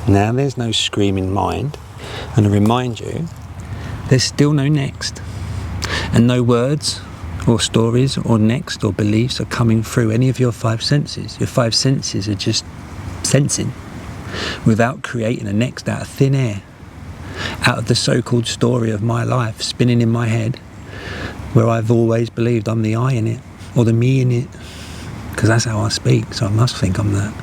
Now there's no screaming mind. And to remind you, there's still no next. And no words or stories or next or beliefs are coming through any of your five senses. Your five senses are just sensing without creating a next out of thin air, out of the so-called story of my life spinning in my head, where I've always believed I'm the I in it or the me in it, because that's how I speak, so I must think I'm that.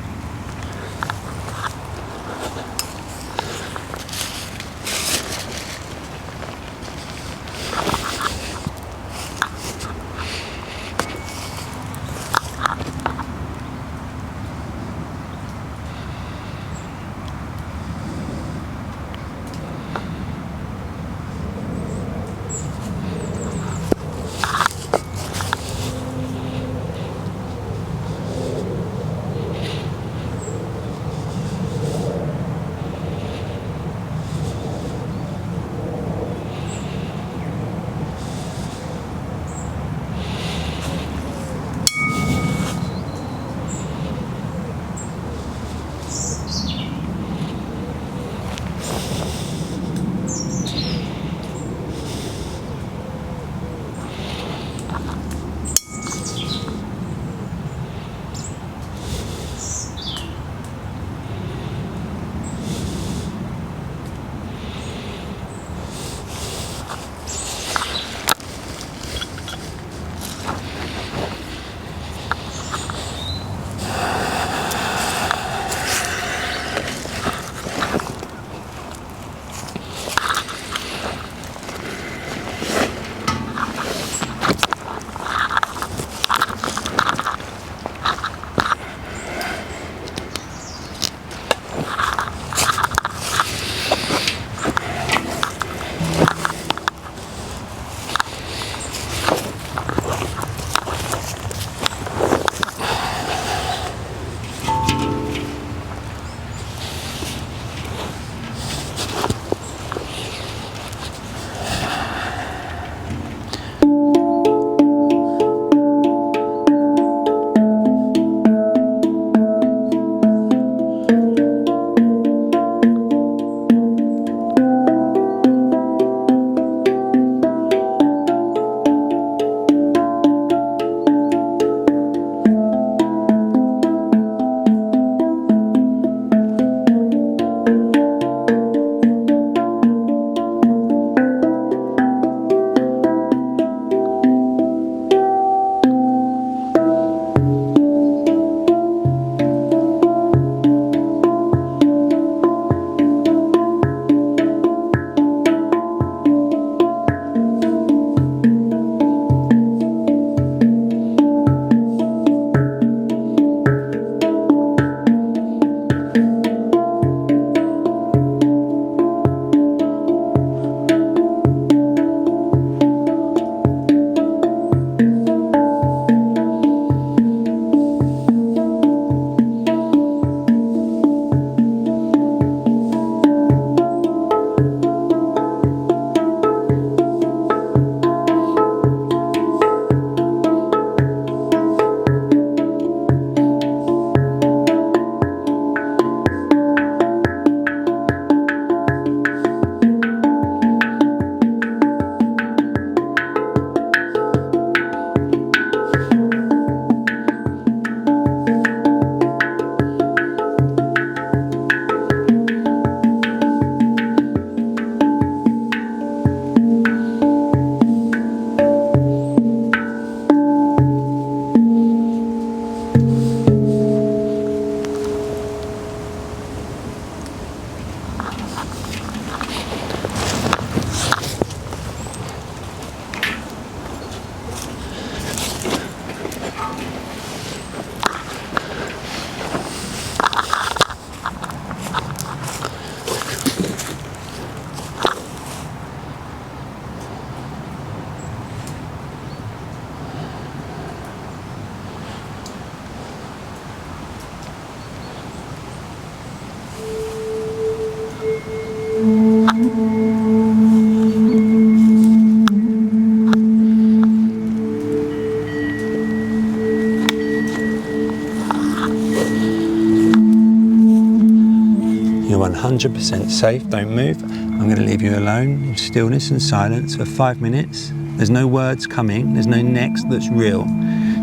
100% safe, don't move. I'm going to leave you alone in stillness and silence for 5 minutes. There's no words coming, there's no next that's real.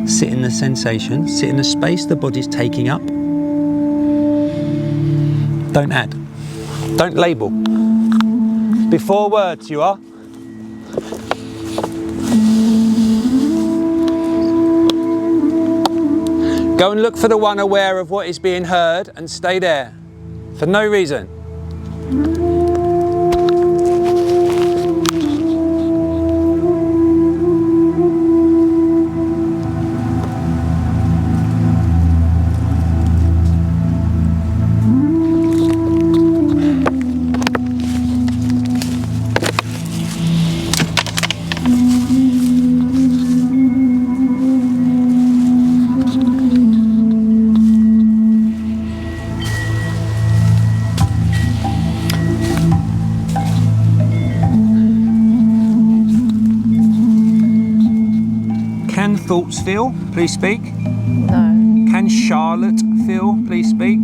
Sit in the sensation, sit in the space the body's taking up. Don't add, don't label. Before words, you are. Go and look for the one aware of what is being heard and stay there, for no reason. Can thoughts feel? Please speak. No. Can Charlotte feel? Please speak.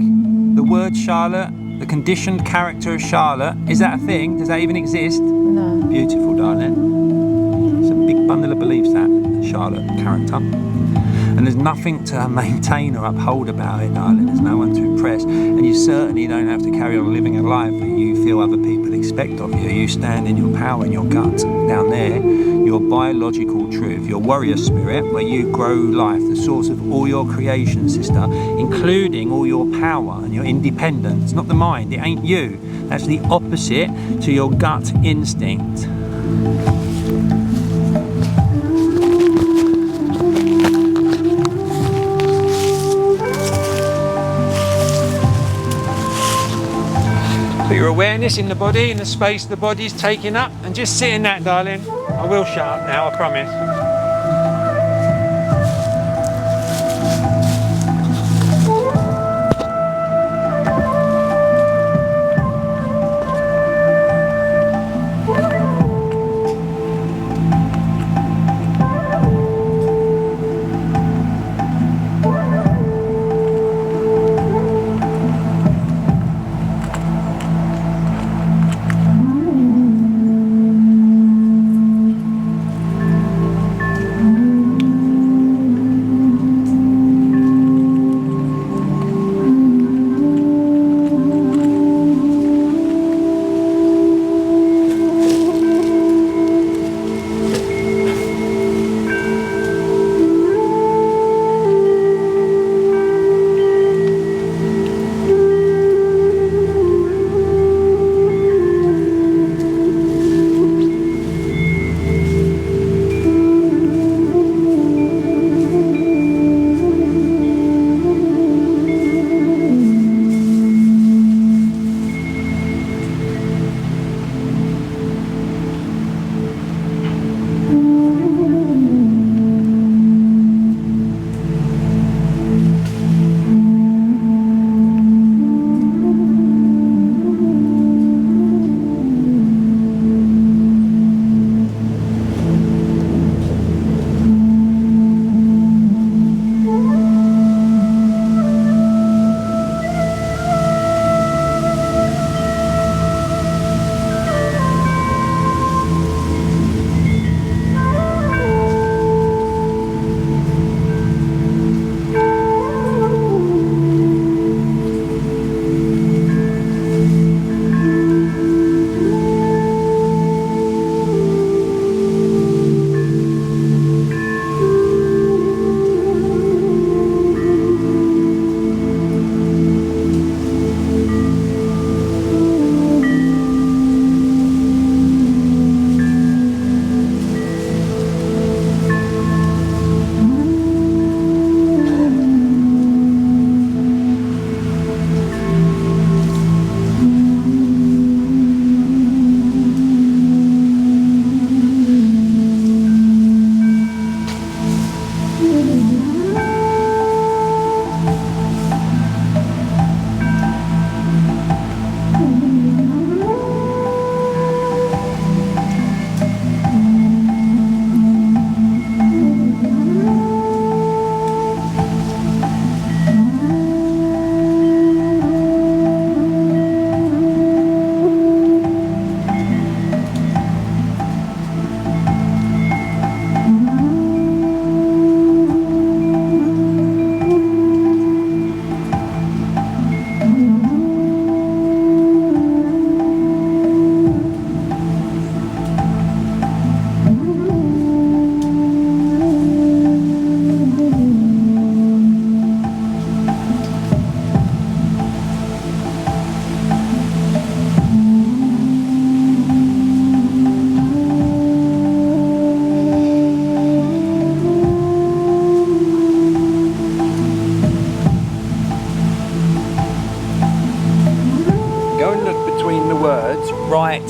The word Charlotte, the conditioned character of Charlotte, is that a thing? Does that even exist? No. Beautiful, darling. It's a big bundle of beliefs, that Charlotte character. And there's nothing to maintain or uphold about it, darling. There's no one to impress. And you certainly don't have to carry on living a life that you feel other people expect of you. You stand in your power, in your gut, down there, your biological truth, your warrior spirit, where you grow life, the source of all your creation, sister, including all your power and your independence. Not the mind, it ain't you. That's the opposite to your gut instinct. Put your awareness in the body, in the space the body's taking up, and just sit in that, darling. I will shut up now, I promise.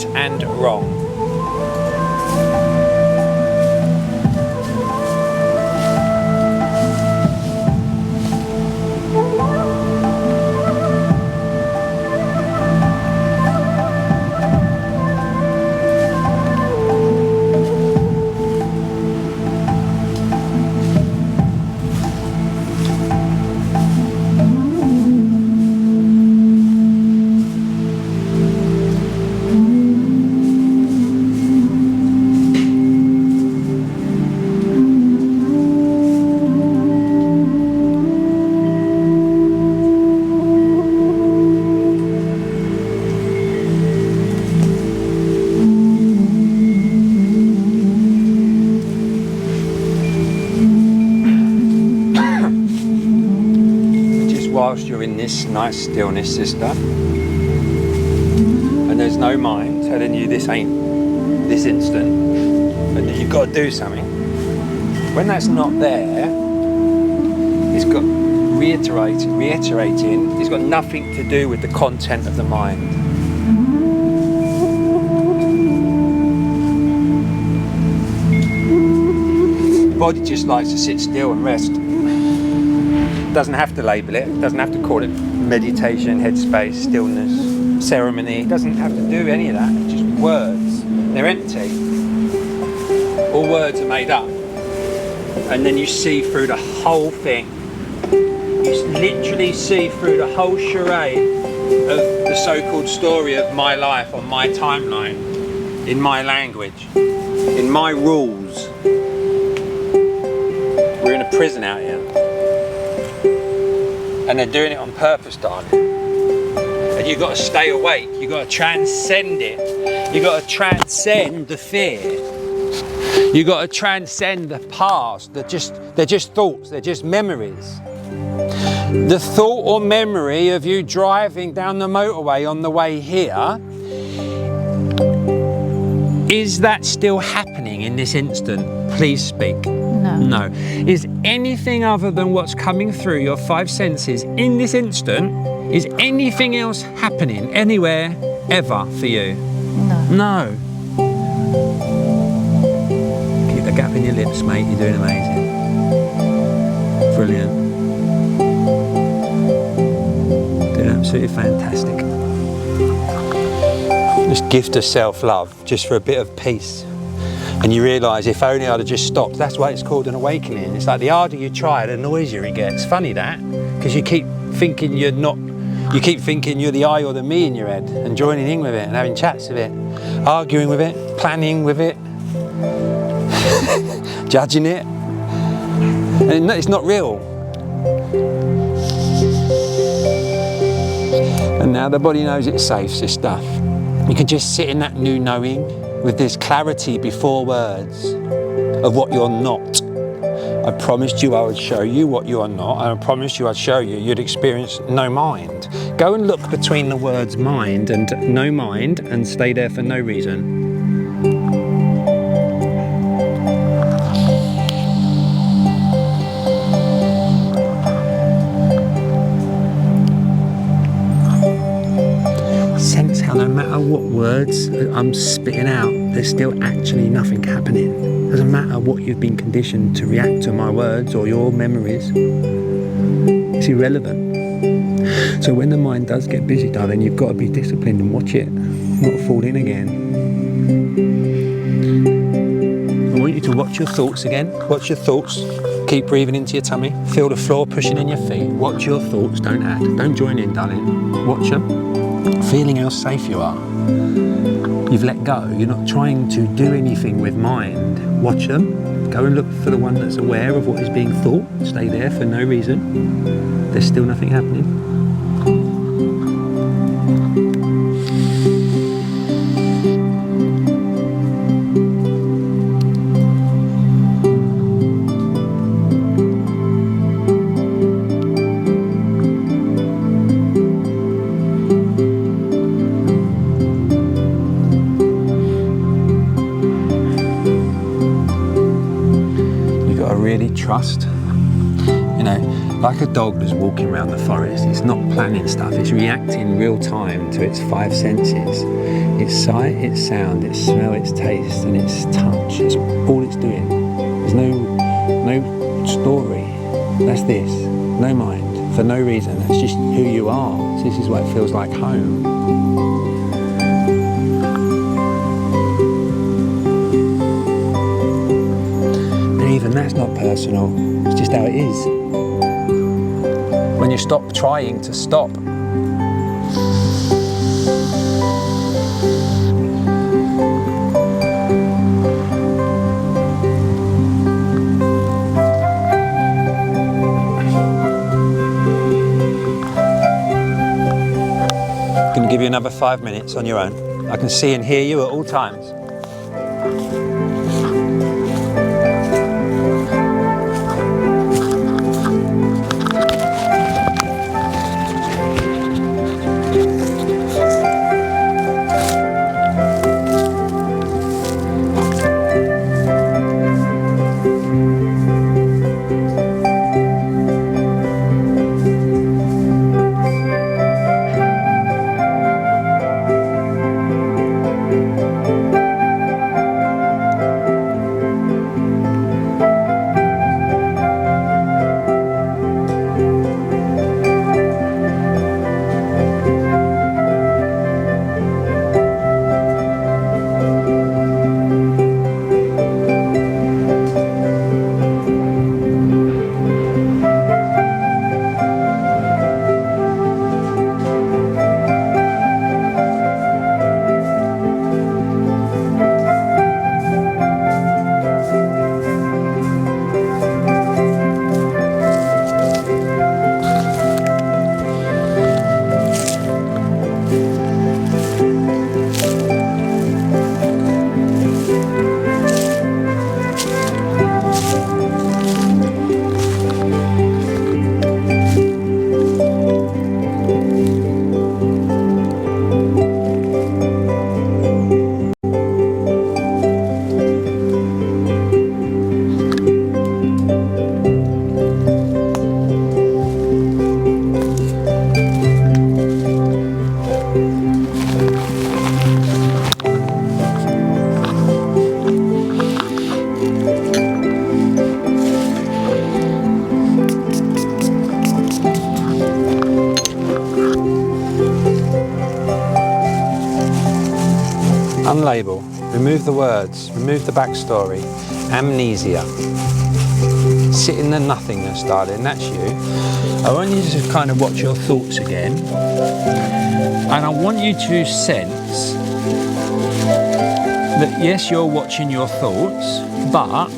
right and wrong. Whilst you're in this nice stillness, sister, and there's no mind telling you this ain't this instant and that you've got to do something, when that's not there, it's got reiterating, it's got nothing to do with the content of the mind. The body just likes to sit still and rest. Doesn't have to label it, doesn't have to call it meditation, headspace, stillness, ceremony. It doesn't have to do any of that. It's just words. They're empty. All words are made up. And then you see through the whole thing. You literally see through the whole charade of the so-called story of my life on my timeline, in my language, in my rules. We're in a prison out here. And they're doing it on purpose, darling. And you've got to stay awake. You've got to transcend it. You've got to transcend the fear. You've got to transcend the past. They're just thoughts. They're just memories. The thought or memory of you driving down the motorway on the way here, is that still happening in this instant? Please speak. No. Is anything other than what's coming through your five senses in this instant, is anything else happening anywhere ever for you? No. Keep the gap in your lips, mate. You're doing amazing. Brilliant. Doing absolutely fantastic. Just gift of self-love, just for a bit of peace. And you realise, if only I'd have just stopped. That's why it's called an awakening. It's like the harder you try, the noisier it gets. Funny that, because you keep thinking you're not, you keep thinking you're the I or the me in your head, and joining in with it and having chats with it, arguing with it, planning with it, judging it. And it's not real. And now the body knows it's safe, sister. You can just sit in that new knowing with this clarity before words of what you're not. I promised you I would show you what you are not, and I promised you I'd show you you'd experience no mind. Go and look between the words mind and no mind and stay there for no reason. Sense how no matter what words I'm spitting out, there's still actually nothing happening. Doesn't matter what you've been conditioned to react to my words or your memories. It's irrelevant. So when the mind does get busy, darling, you've got to be disciplined and watch it, not fall in again. I want you to watch your thoughts again. Watch your thoughts. Keep breathing into your tummy. Feel the floor pushing in your feet. Watch your thoughts. Don't add. Don't join in, darling. Watch them. Feeling how safe you are. You've let go. You're not trying to do anything with mind. Watch them. Go and look for the one that's aware of what is being thought. Stay there for no reason. There's still nothing happening. Trust, you know, Like a dog that's walking around the forest, it's not planning stuff, it's reacting real time to its 5 senses. Its sight, its sound, its smell, its taste, and its touch. It's all it's doing. There's no story. That's this. No mind, for no reason. That's just who you are. So this is what it feels like home. And even that's not personal. It's just how it is. When you stop trying to stop. I'm going to give you another 5 minutes on your own. I can see and hear you at all times. Unlabel, remove the words, remove the backstory, amnesia. Sit in the nothingness, darling, that's you. I want you to kind of watch your thoughts again. And I want you to sense that yes, you're watching your thoughts, but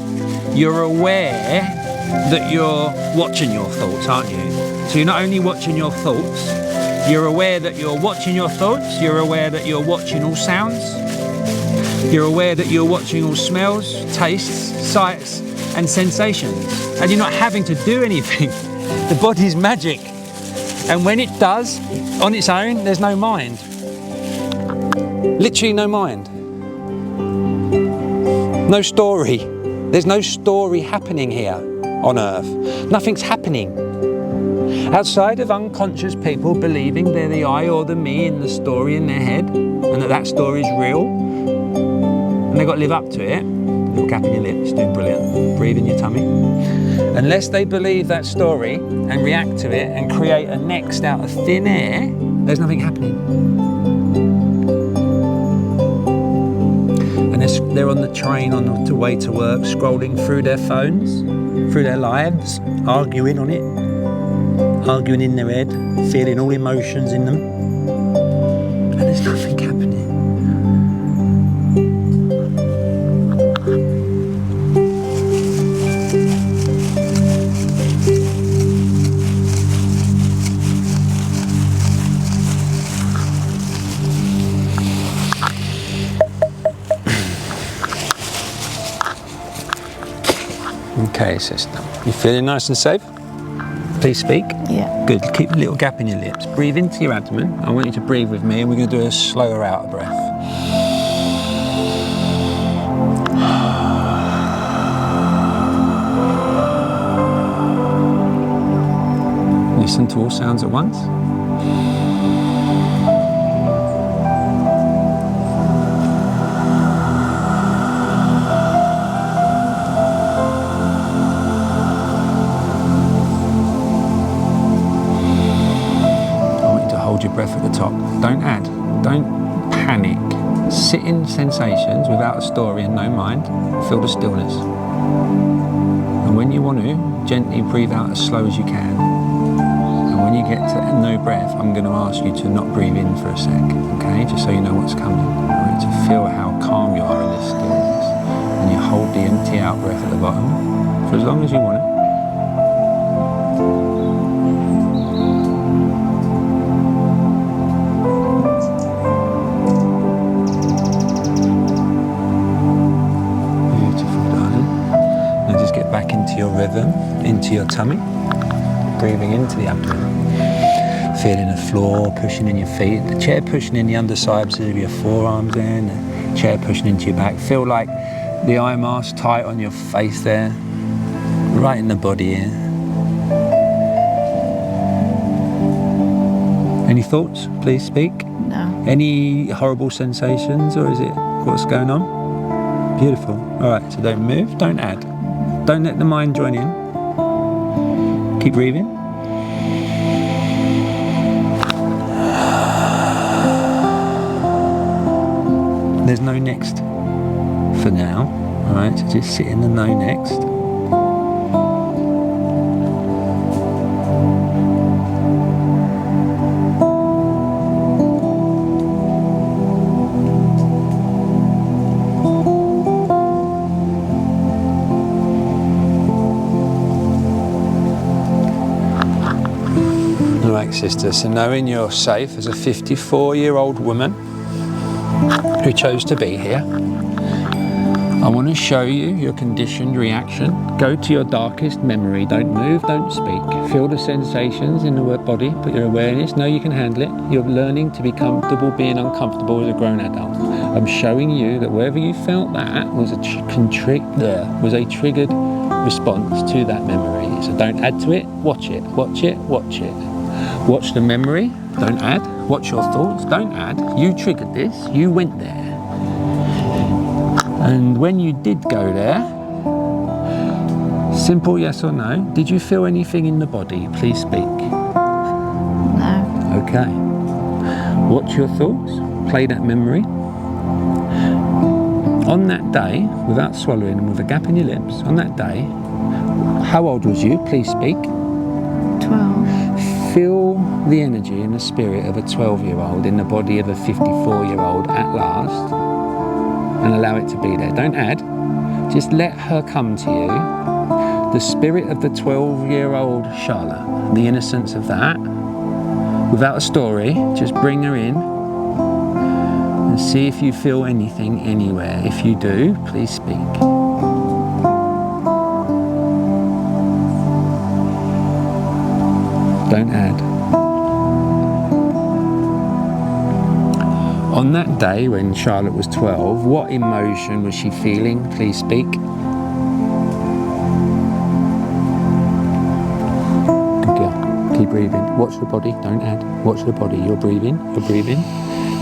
you're aware that you're watching your thoughts, aren't you? So you're not only watching your thoughts, you're aware that you're watching your thoughts, you're aware that you're watching all sounds, you're aware that you're watching all smells, tastes, sights and sensations. And you're not having to do anything. The body's magic. And when it does, on its own, there's no mind. Literally no mind. No story. There's no story happening here on Earth. Nothing's happening. Outside of unconscious people believing they're the I or the me in the story in their head, and that story is real, and they've got to live up to it. Little gap in your lips, doing brilliant. Breathe in your tummy. Unless they believe that story and react to it and create a next out of thin air, there's nothing happening. And they're on the train on the way to work, scrolling through their phones, through their lives, arguing on it, arguing in their head, feeling all emotions in them. And there's nothing happening. Okay, sister. You feeling nice and safe? Please speak. Yeah. Good. Keep a little gap in your lips. Breathe into your abdomen. I want you to breathe with me, and we're going to do a slower out breath. Listen to all sounds at once. Hold your breath at the top. Don't add. Don't panic. Sit in sensations without a story and no mind. Feel the stillness. And when you want to, gently breathe out as slow as you can. And when you get to no breath, I'm going to ask you to not breathe in for a sec. Okay? Just so you know what's coming. I want you to feel how calm you are in this stillness. And you hold the empty out breath at the bottom for as long as you want it. Back into your rhythm, into your tummy, breathing into the abdomen, feeling the floor pushing in your feet, the chair pushing in the undersides of your forearms in, the chair pushing into your back. Feel like the eye mask tight on your face there, right in the body here. Any thoughts? Please speak. No. Any horrible sensations, or is it what's going on? Beautiful. All right, so don't move, don't add. Don't let the mind join in. Keep breathing. There's no next for now. All right, so just sit in the no next. Sister, so knowing you're safe as a 54-year-old woman who chose to be here, I want to show you your conditioned reaction. Go to your darkest memory. Don't move, don't speak. Feel the sensations in the body, put your awareness. Know you can handle it. You're learning to be comfortable being uncomfortable as a grown adult. I'm showing you that wherever you felt that was a triggered response to that memory. So don't add to it, watch it, watch it, watch it. Watch the memory, don't add. Watch your thoughts, don't add. You triggered this, you went there. And when you did go there, simple yes or no, did you feel anything in the body? Please speak. No. Okay. Watch your thoughts, play that memory. On that day, without swallowing and with a gap in your lips, on that day, how old was you? Please speak. 12. Feel the energy and the spirit of a 12-year-old in the body of a 54-year-old at last, and allow it to be there. Don't add, just let her come to you. The spirit of the 12-year-old Charlotte, the innocence of that, without a story, just bring her in and see if you feel anything anywhere. If you do, please speak. Don't add. On that day when Charlotte was 12, what emotion was she feeling? Please speak. Good girl. Keep breathing. Watch the body. Don't add. Watch the body. You're breathing. You're breathing.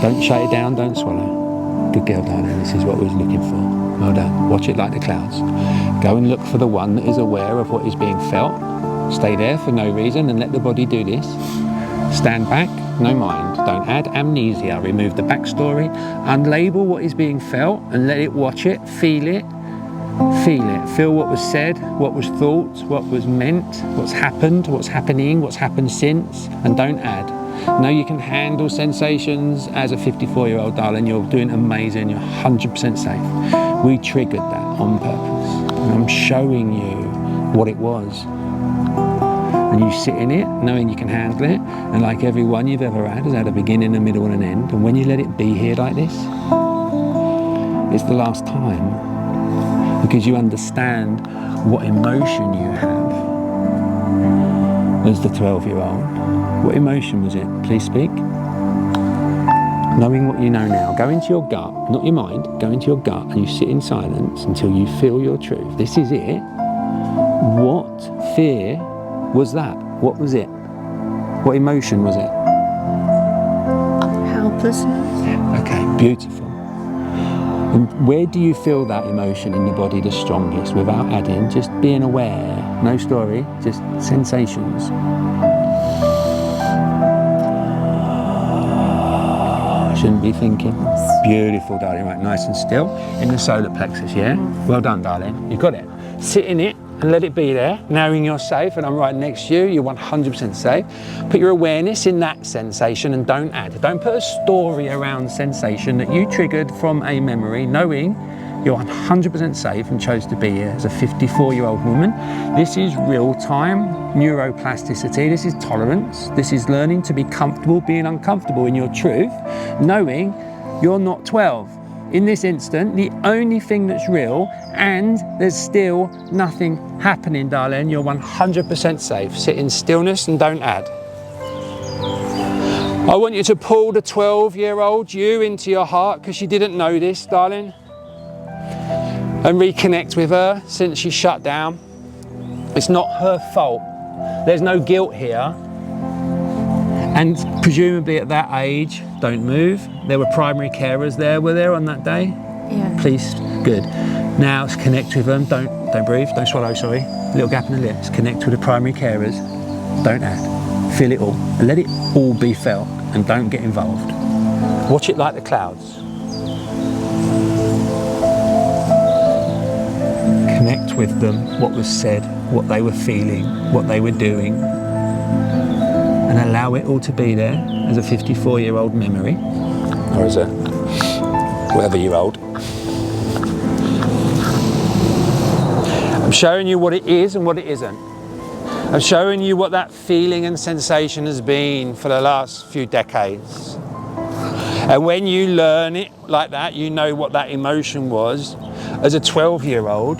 Don't shut it down. Don't swallow. Good girl, darling. This is what we was looking for. Well done. Watch it like the clouds. Go and look for the one that is aware of what is being felt. Stay there for no reason and let the body do this. Stand back, no mind. Don't add amnesia. Remove the backstory. Unlabel what is being felt and let it watch it, feel it. Feel it. Feel what was said, what was thought, what was meant, what's happened, what's happening, what's happened since, and don't add. Know you can handle sensations as a 54-year-old, darling. You're doing amazing. You're 100% safe. We triggered that on purpose. And I'm showing you what it was. And you sit in it, knowing you can handle it, and like every one you've ever had has had a beginning, a middle and an end, and when you let it be here like this, it's the last time, because you understand what emotion you have as the 12-year-old. What emotion was it? Please speak. Knowing what you know now, go into your gut, not your mind, go into your gut, and you sit in silence until you feel your truth. This is it. What fear was that? What was it? What emotion was it? Helplessness. Okay, beautiful. And where do you feel that emotion in the body the strongest without adding, just being aware, no story, just sensations? Shouldn't be thinking. Beautiful, darling. Right, nice and still in the solar plexus, yeah? Well done, darling. You got it. Sit in it and let it be there, knowing you're safe and I'm right next to you, you're 100% safe. Put your awareness in that sensation and don't add. Don't put a story around sensation that you triggered from a memory, knowing you're 100% safe and chose to be here as a 54-year-old woman. This is real-time neuroplasticity. This is tolerance. This is learning to be comfortable being uncomfortable in your truth, knowing you're not 12. In this instant, the only thing that's real, and there's still nothing happening, darling. You're 100% safe. Sit in stillness and don't add. I want you to pull the 12-year-old you into your heart, because she didn't know this, darling, and reconnect with her since she shut down. It's not her fault. There's no guilt here. And presumably at that age, don't move. There were primary carers there, were there on that day? Yeah. Please, good. Now let's connect with them. Don't breathe, don't swallow, sorry. Little gap in the lips. Connect with the primary carers. Don't add. Feel it all. And let it all be felt, and don't get involved. Watch it like the clouds. Connect with them, what was said, what they were feeling, what they were doing, and allow it all to be there as a 54-year-old memory, or as a whatever-year-old. I'm showing you what it is and what it isn't. I'm showing you what that feeling and sensation has been for the last few decades. And when you learn it like that, you know what that emotion was. As a 12-year-old,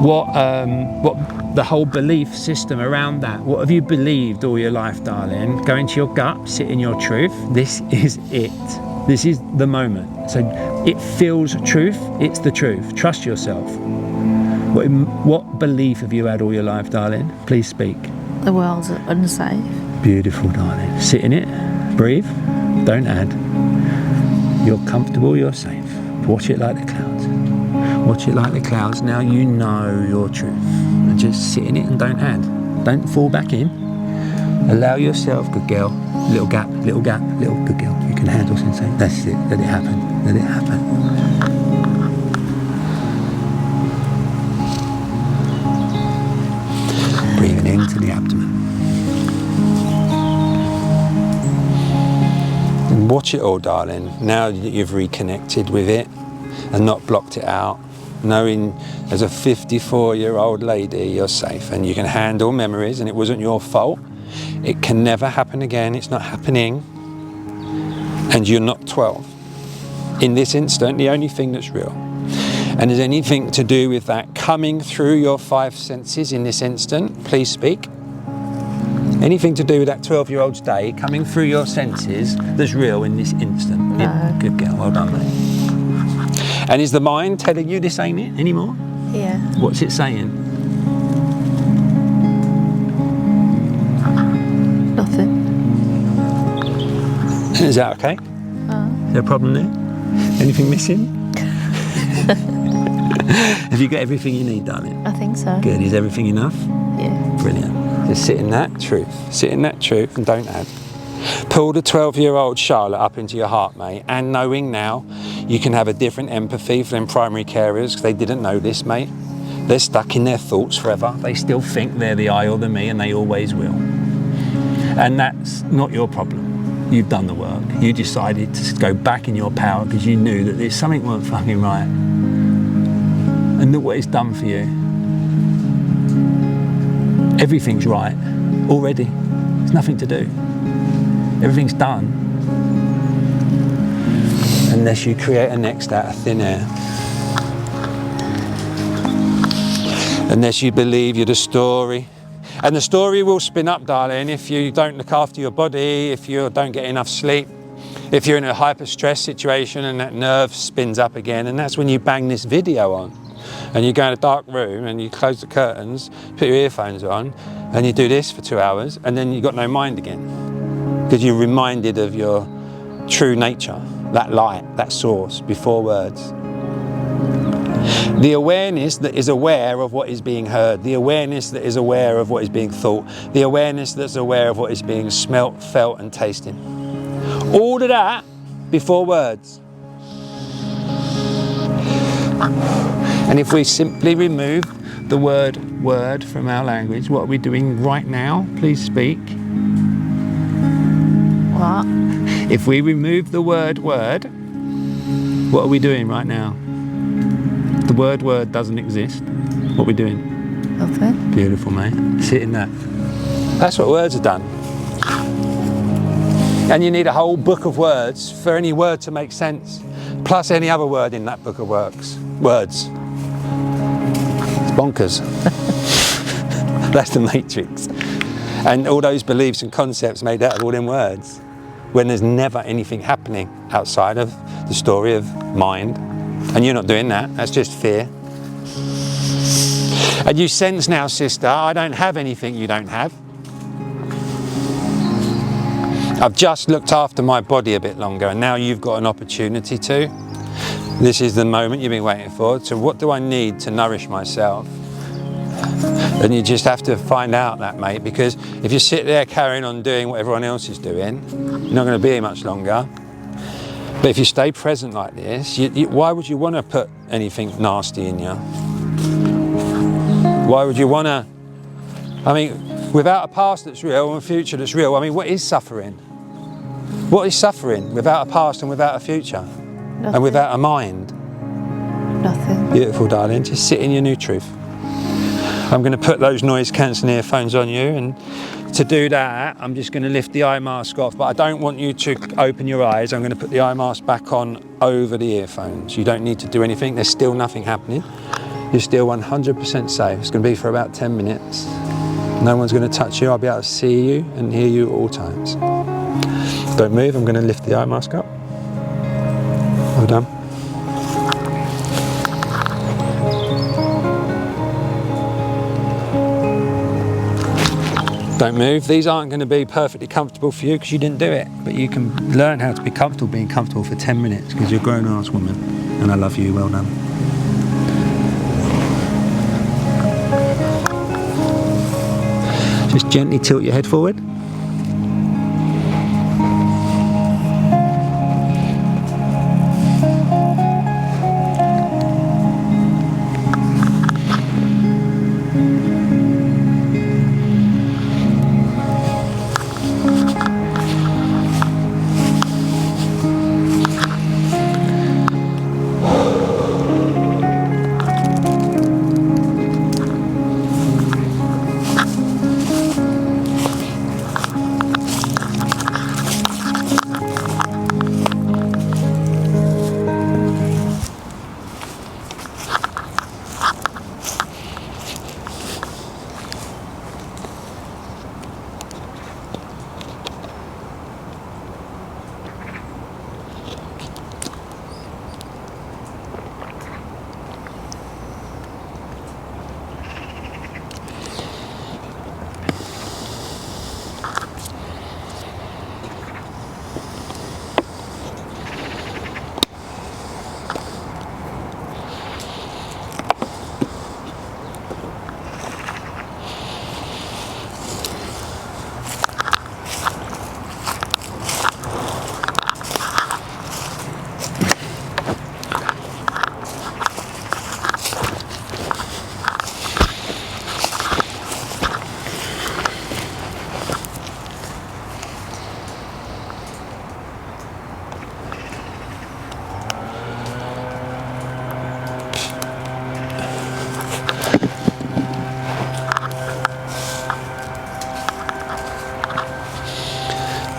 what the whole belief system around that, what have you believed all your life, darling? Go into your gut, sit in your truth. This is it. This is the moment. So it feels truth, it's the truth. Trust yourself. What belief have you had all your life, darling? Please speak. The world's unsafe. Beautiful, darling. Sit in it, breathe, don't add. You're comfortable, you're safe. Watch it like the clouds. Watch it like the clouds. Now you know your truth. And just sit in it and don't add. Don't fall back in. Allow yourself, good girl. Little gap, little gap, little good girl. You can handle sensation. That's it. Let it happen. Let it happen. Breathing into the abdomen. And watch it all, darling. Now that you've reconnected with it and not blocked it out, knowing as a 54-year-old lady you're safe and you can handle memories and it wasn't your fault. It can never happen again. It's not happening. And you're not 12. In this instant, the only thing that's real. And is anything to do with that coming through your 5 senses in this instant? Please speak. Anything to do with that 12-year-old's day coming through your senses that's real in this instant? No. Yeah, good girl, well done, mate. And is the mind telling you this ain't it anymore? Yeah. What's it saying? Nothing. Is that okay? Is there a problem there? Anything missing? Have you got everything you need, darling? I think so. Good. Is everything enough? Yeah. Brilliant. Just sit in that truth. Sit in that truth and don't add. Pull the 12-year-old Charlotte up into your heart, mate, and knowing now you can have a different empathy for them primary carers because they didn't know this, mate. They're stuck in their thoughts forever. They still think they're the I or the me, and they always will. And that's not your problem. You've done the work. You decided to go back in your power because you knew that there's something weren't fucking right. And look what it's done for you. Everything's right already. There's nothing to do. Everything's done. Unless you create a next out of thin air. Unless you believe you're the story. And the story will spin up, darling, if you don't look after your body, if you don't get enough sleep, if you're in a hyper stress situation and that nerve spins up again, and that's when you bang this video on. and you go in a dark room and you close the curtains, put your earphones on, and you do this for 2 hours, and then you've got no mind again. Because you're reminded of your true nature, that light, that source, before words. The awareness that is aware of what is being heard, the awareness that is aware of what is being thought, the awareness that's aware of what is being smelt, felt and tasted. All of that before words. And if we simply remove the word from our language, what are we doing right now? Please speak. What? If we remove the word, what are we doing right now? The word doesn't exist. What are we doing? Nothing. Beautiful, mate. Sit in that. That's what words are done. And you need a whole book of words for any word to make sense, plus any other word in that book of words. It's bonkers. That's the matrix. And all those beliefs and concepts made out of all them words, when there's never anything happening outside of the story of mind. And you're not doing that, that's just fear. And you sense now, sister, I don't have anything you don't have. I've just looked after my body a bit longer, and now you've got an opportunity to. This is the moment you've been waiting for. So what do I need to nourish myself? And you just have to find out that, mate, because if you sit there carrying on doing what everyone else is doing, you're not going to be here much longer. But if you stay present like this, why would you want to put anything nasty in you? Why would you want to? I mean, without a past that's real and a future that's real, I mean, what is suffering? What is suffering without a past and without a future? Nothing. And without a mind? Nothing. Beautiful, darling. Just sit in your new truth. I'm going to put those noise cancelling earphones on you, and to do that I'm just going to lift the eye mask off, but I don't want you to open your eyes. I'm going to put the eye mask back on over the earphones. You don't need to do anything. There's still nothing happening. You're still 100% safe. It's going to be for about 10 minutes. No one's going to touch you. I'll be able to see you and hear you at all times. Don't move. I'm going to lift the eye mask up. Well done. Don't move. These aren't going to be perfectly comfortable for you because you didn't do it, but you can learn how to be comfortable being comfortable for 10 minutes because you're a grown-ass woman, and I love you. Well done. Just gently tilt your head forward.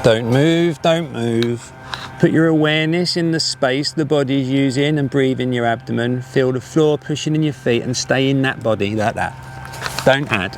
Don't move, don't move. Put your awareness in the space the body's using and breathe in your abdomen. Feel the floor pushing in your feet and stay in that body like that. Don't add.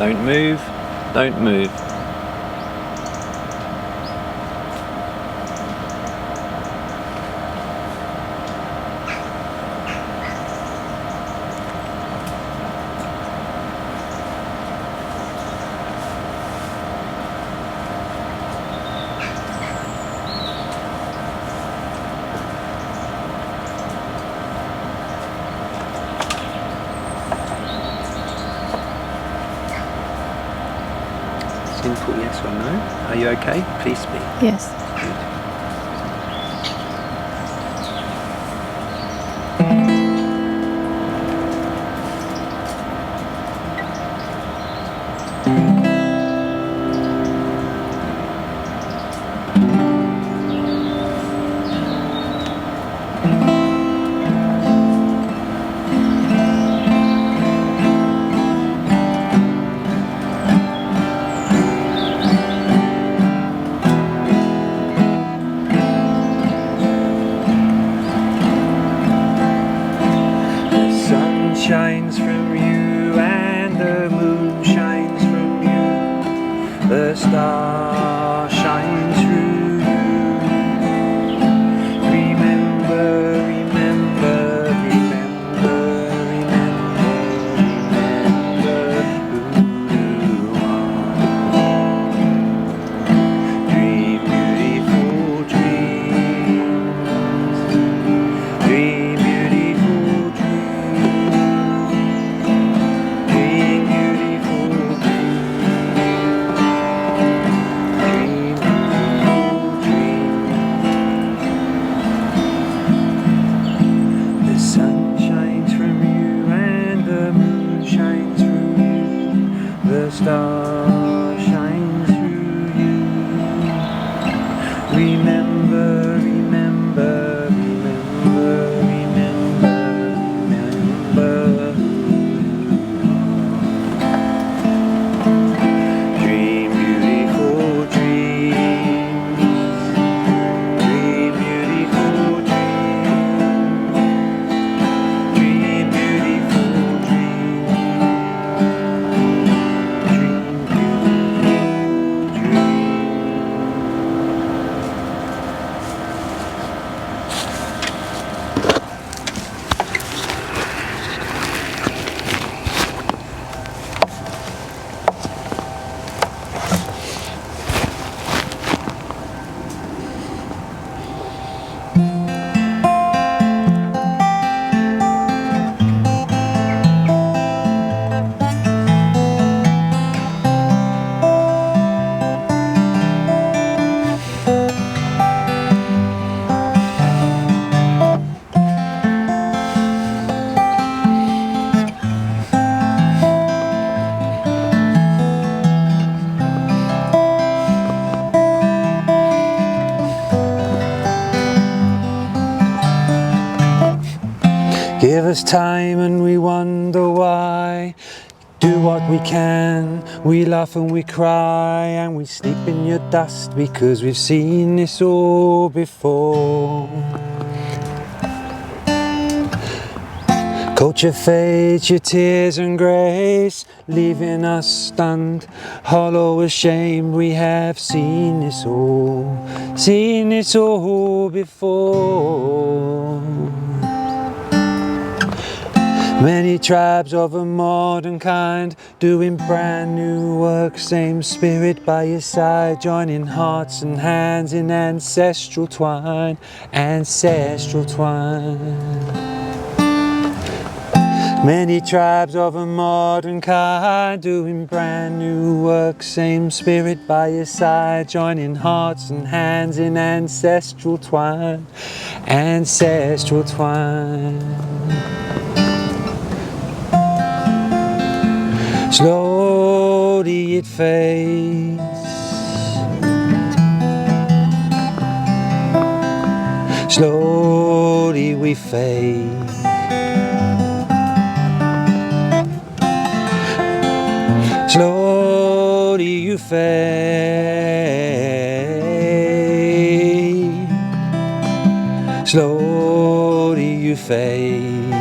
Don't move, don't move. Simple yes or no. Are you okay? Please speak. Yes. Shines from you and the moon shines from you, the star shines through you. Remember, remember, remember, remember, remember who you are. Dream beautiful dreams, dream beautiful dreams. The star shines through you. Remember, remember, remember, remember, remember who you are. Dream beautiful dreams. Dream beautiful dreams. Dream beautiful dreams. Give us time and we wonder why. Do what we can, we laugh and we cry, and we sleep in your dust because we've seen this all before. Culture fades, your tears and grace, leaving us stunned, hollow, ashamed. We have seen this all before. Many tribes of a modern kind, doing brand new work, same spirit by your side, joining hearts and hands in ancestral twine, ancestral twine. Many tribes of a modern kind, doing brand new work, same spirit by your side, joining hearts and hands in ancestral twine, ancestral twine. Slowly it fades, slowly we fade. Slowly you fade, slowly you fade.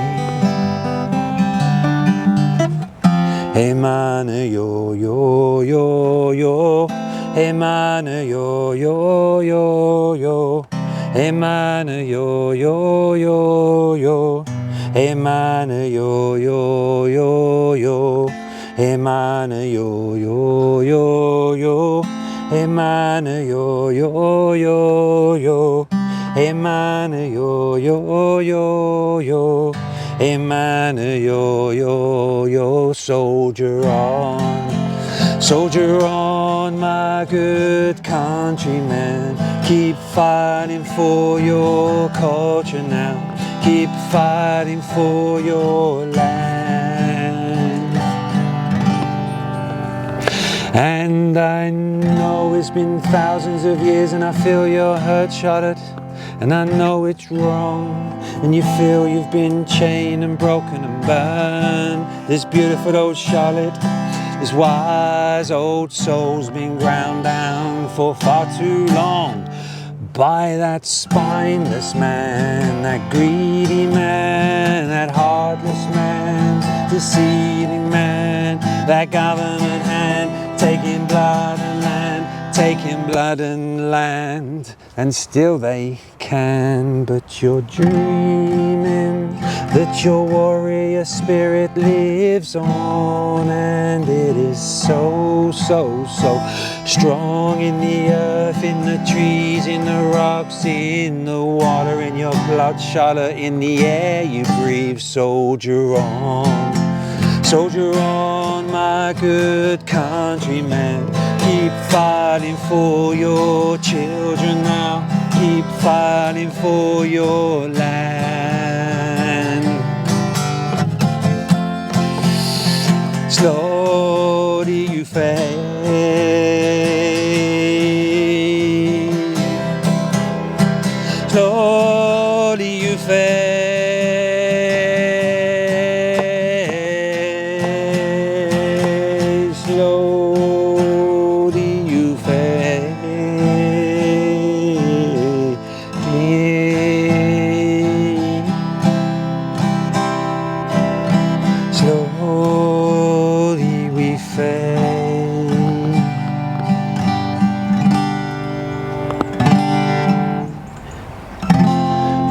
Hey man, yo yo yo yo. Hey man, yo yo yo yo. Hey man, yo yo yo yo. Hey man, yo yo yo yo. Hey man, yo yo yo yo. Hey man, yo yo yo yo. Hey man, yo yo yo yo. Hey man, yo yo yo. Soldier on, my good countrymen. Keep fighting for your culture now. Keep fighting for your land. And I know it's been thousands of years, and I feel your hurt, Charlotte. And I know it's wrong, and you feel you've been chained and broken and burned. This beautiful old Charlotte, this wise old soul's been ground down for far too long by that spineless man, that greedy man, that heartless man, deceiving man, that government hand, taking blood and land, taking blood and land. And still they can, but you're dreaming that your warrior spirit lives on, and it is so, so, so strong in the earth, in the trees, in the rocks, in the water, in your blood, Charlotte, in the air you breathe. Soldier on, my good countrymen. Keep fighting for your children now. Keep fighting for your land. Slowly you fade. Slowly you fade. Slowly you fade. Slowly we fade.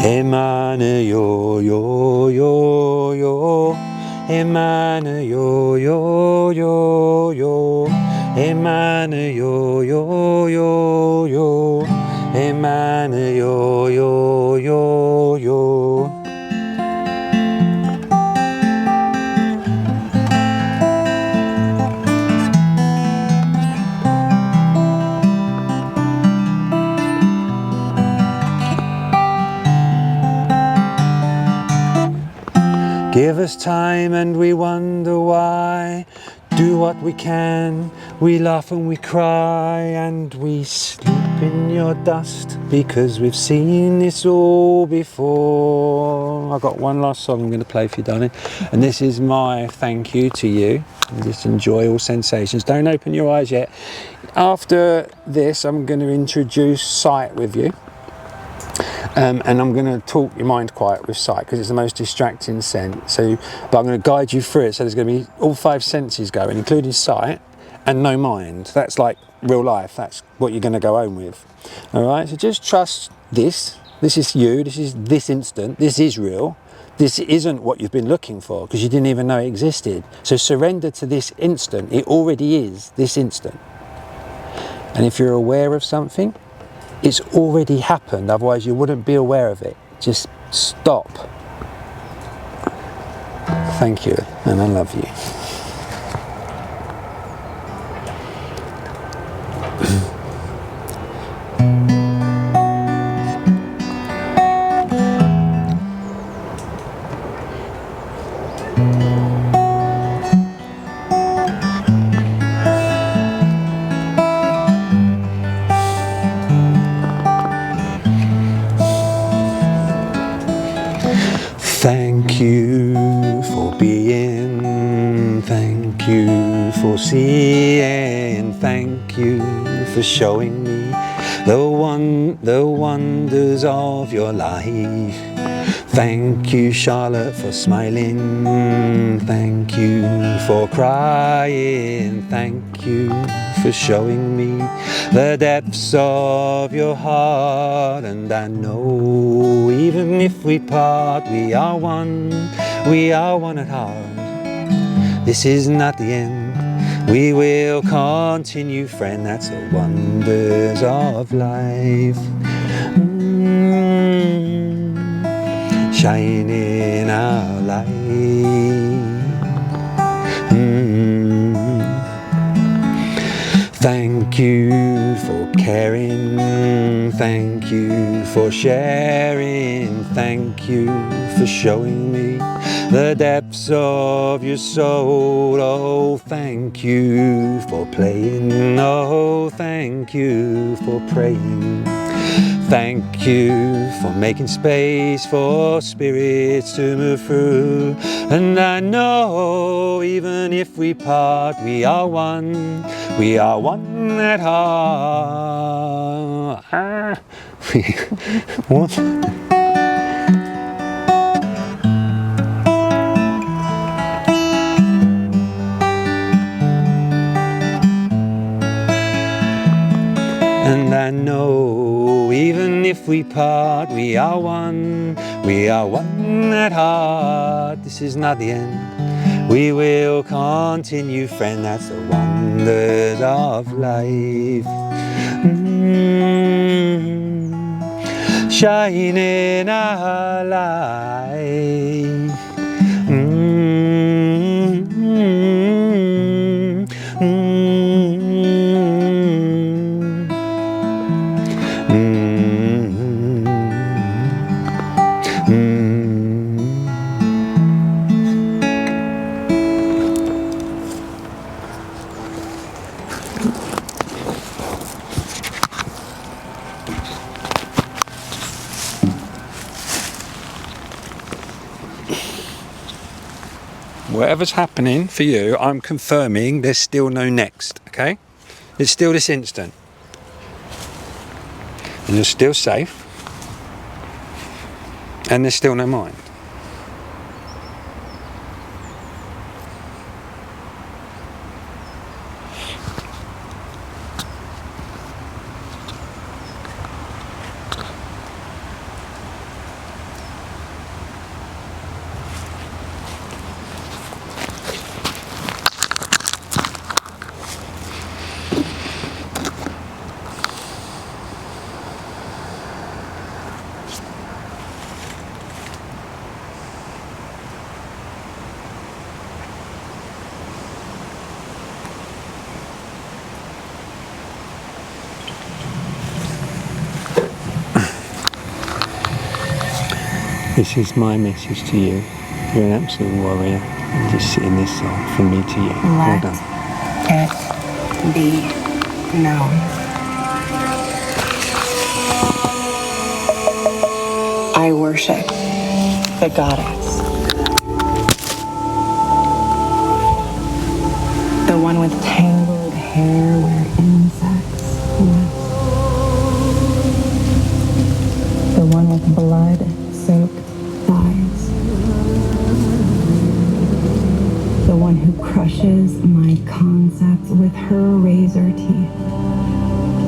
Hey man, yo yo yo yo. Hey man, yo yo yo yo. Hey man, yo yo yo yo. Hey man, yo yo yo yo. Give us time and we wonder why. Do what we can, we laugh and we cry, and we sleep in your dust because we've seen this all before. I've got one last song I'm going to play for you, darling, and this is my thank you to you. Just enjoy all sensations. Don't open your eyes yet. After this, I'm going to introduce sight with you. And I'm going to talk your mind quiet with sight because it's the most distracting sense. But I'm going to guide you through it. So there's going to be all 5 senses going, including sight and no mind. That's like real life. That's what you're going to go home with. All right. So just trust this. This is you. This is this instant. This is real. This isn't what you've been looking for because you didn't even know it existed. So surrender to this instant. It already is this instant. And if you're aware of something, it's already happened, otherwise you wouldn't be aware of it. Just stop. Thank you, and I love you. Thank you for being, thank you for seeing, thank you for showing me the wonders of your life. Thank you, Charlotte, for smiling. Thank you for crying. Thank you for showing me the depths of your heart. And I know even if we part, we are one at heart. This is not the end, we will continue, friend. That's the wonders of life. Shining our light. Thank you for caring. Thank you for sharing. Thank you for showing me the depths of your soul. Oh, thank you for playing. Oh, thank you for praying. Thank you for making space for spirits to move through. And I know even if we part, we are one at heart. What? And I know even if we part, we are one at heart. This is not the end, we will continue, friend. That's the wonders of life. Shining our light. Whatever's happening for you, I'm confirming there's still no next, okay? It's still this instant. And you're still safe. And there's still no mind. This is my message to you. You're an absolute warrior. Just sitting this soul from me to you. Well done. Let it be known. I worship the goddess. The one with tangled hair where insects live. The one with blood-soaked thighs. The one who crushes my concepts with her razor teeth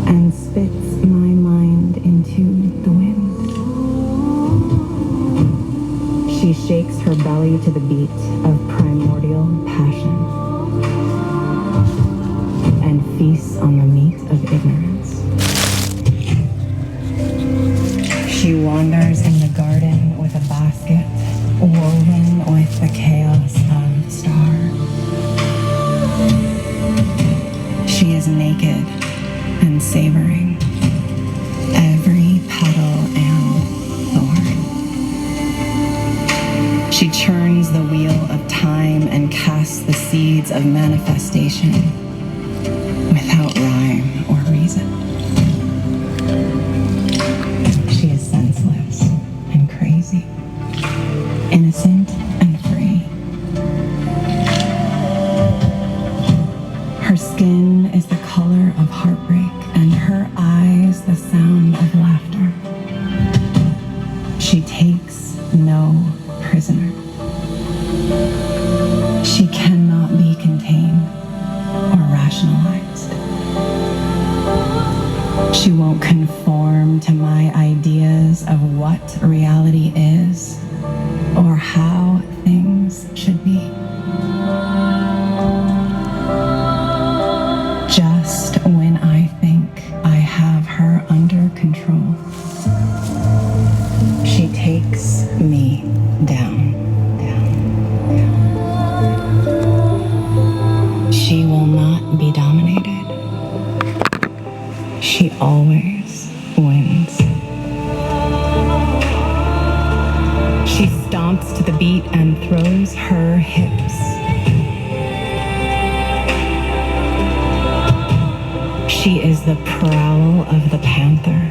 and spits my mind into the wind. She shakes her belly to the beat of primordial passion and feasts on the meat of ignorance. She wanders in the garden with a basket woven with the chaos of stars. She is naked and savoring every petal and thorn. She churns the wheel of time and casts the seeds of manifestation without rhyme or reason. She is senseless and crazy, innocent and free. Her skin is the color of heartbreak and her eyes the sound of laughter. She takes no She cannot be contained or rationalized. She won't conform to my ideas of what reality is or how things should be. Just when I think I have her under control, she takes me down. She will not be dominated. She always wins. She stomps to the beat and throws her hips. She is the prowl of the panther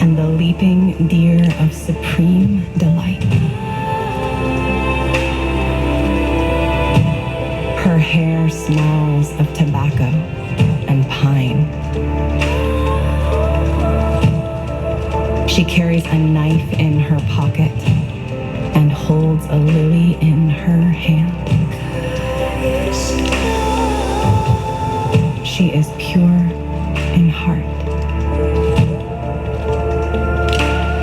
and the leaping deer of supreme delight. Her hair smells of tobacco and pine. She carries a knife in her pocket and holds a lily in her hand. She is pure in heart.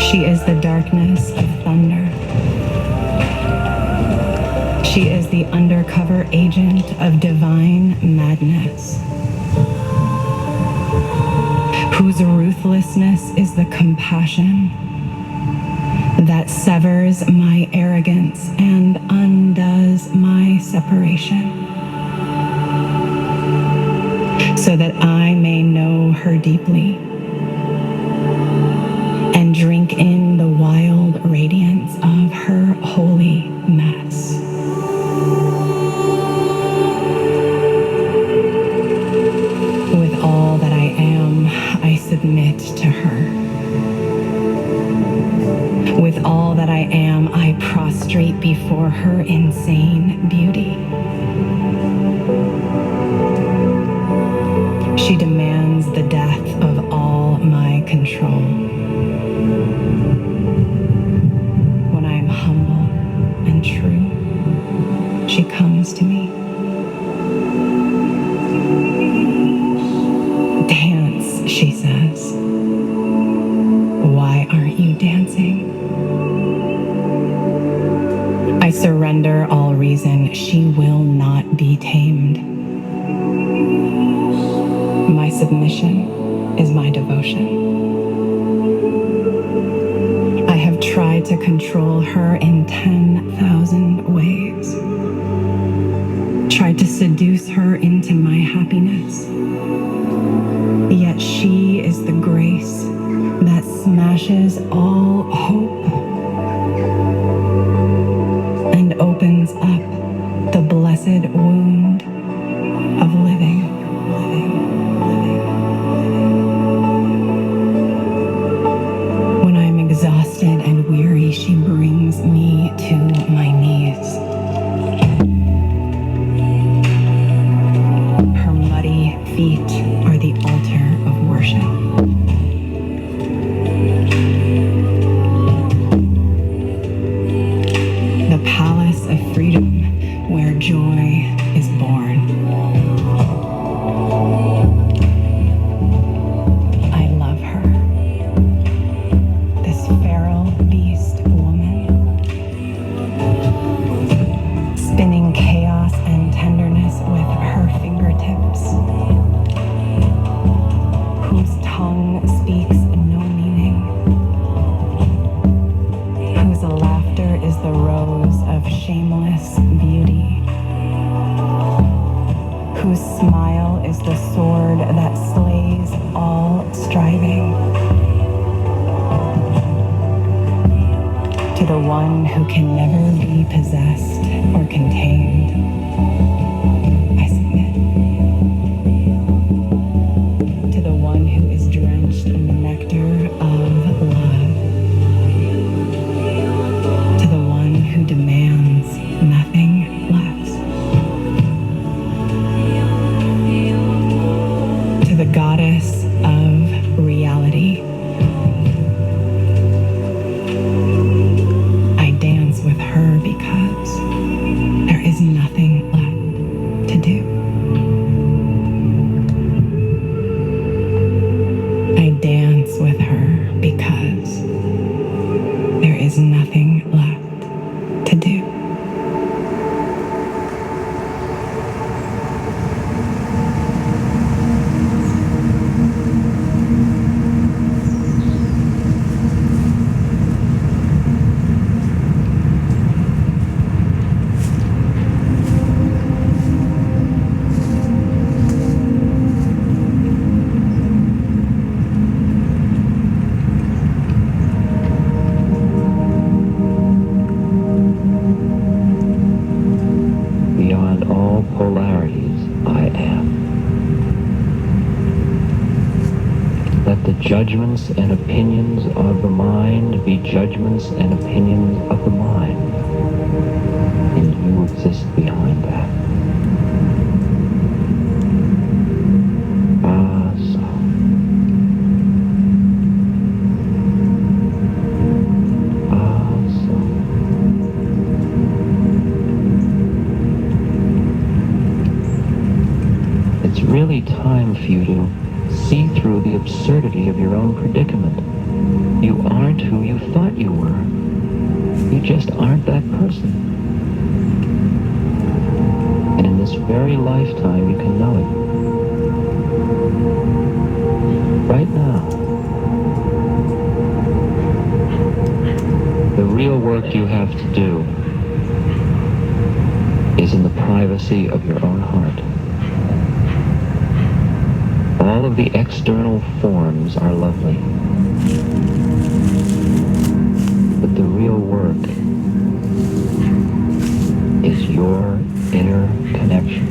She is the darkness of thunder. She is the undercover agent of divine madness, whose ruthlessness is the compassion that severs my arrogance and undoes my separation, so that I may know her deeply and drink in the wild radiance of her holy mess. With all that I am, I submit to her. With all that I am, I prostrate before her insane beauty. She demands the death of all my control. When I am humble and true, she comes to me. Dance, she says. Why aren't you dancing? I surrender all reason. She will not be tamed. My submission is my devotion. I have tried to control her in 10,000 ways. Tried to seduce her into my happiness. Yet she is the grace that smashes all hope and opens up the blessed wound of living. When I'm exhausted and weary, she brings me to my knees. Her muddy feet are the altar of worship. The palace of freedom where joy is born. I love her. This feral beast woman, spinning chaos and tenderness with her fingertips, whose tongue speaks no meaning, whose laughter is the rose of shameless beauty, whose smile is the sword that slays all striving. To the one who can never be possessed or contained, I submit. To the one who is drenched in the nectar of love. To the one who demands nothing less. To the goddess of reality. is nothing left to do. Judgments and opinions of the mind be judgments and opinions of the mind, and you exist behind that. So. So. It's really time for you to see through the absurdity of your own predicament. You aren't who you thought you were. You just aren't that person. And in this very lifetime, you can know it. Right now. The real work you have to do is in the privacy of your own heart. All of the external forms are lovely, but the real work is your inner connection.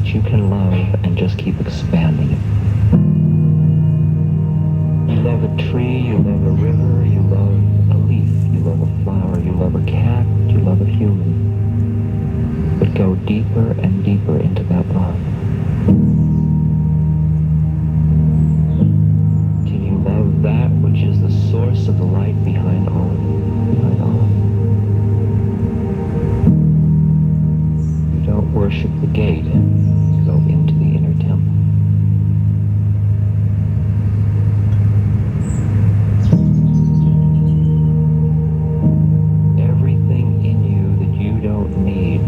You can love and just keep expanding it. You love a tree, you love a river, you love a leaf, you love a flower, you love a cat, you love a human. But go deeper and deeper into that love. Can you love that which is the source of the light behind all of you? Behind all of you. You don't worship the gate. Go into the inner temple. Everything in you that you don't need,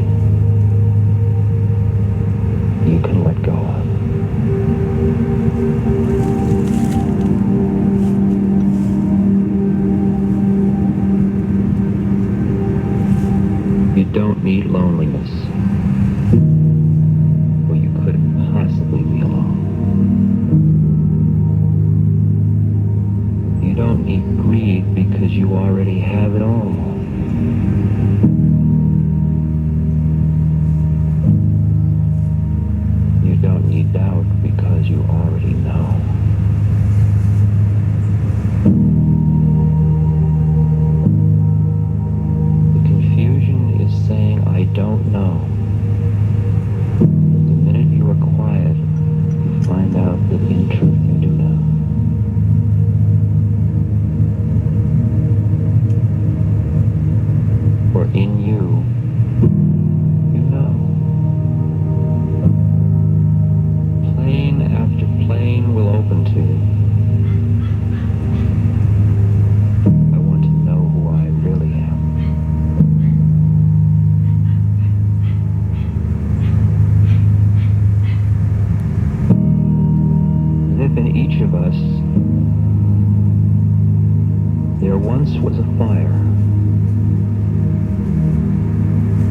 you once was a fire.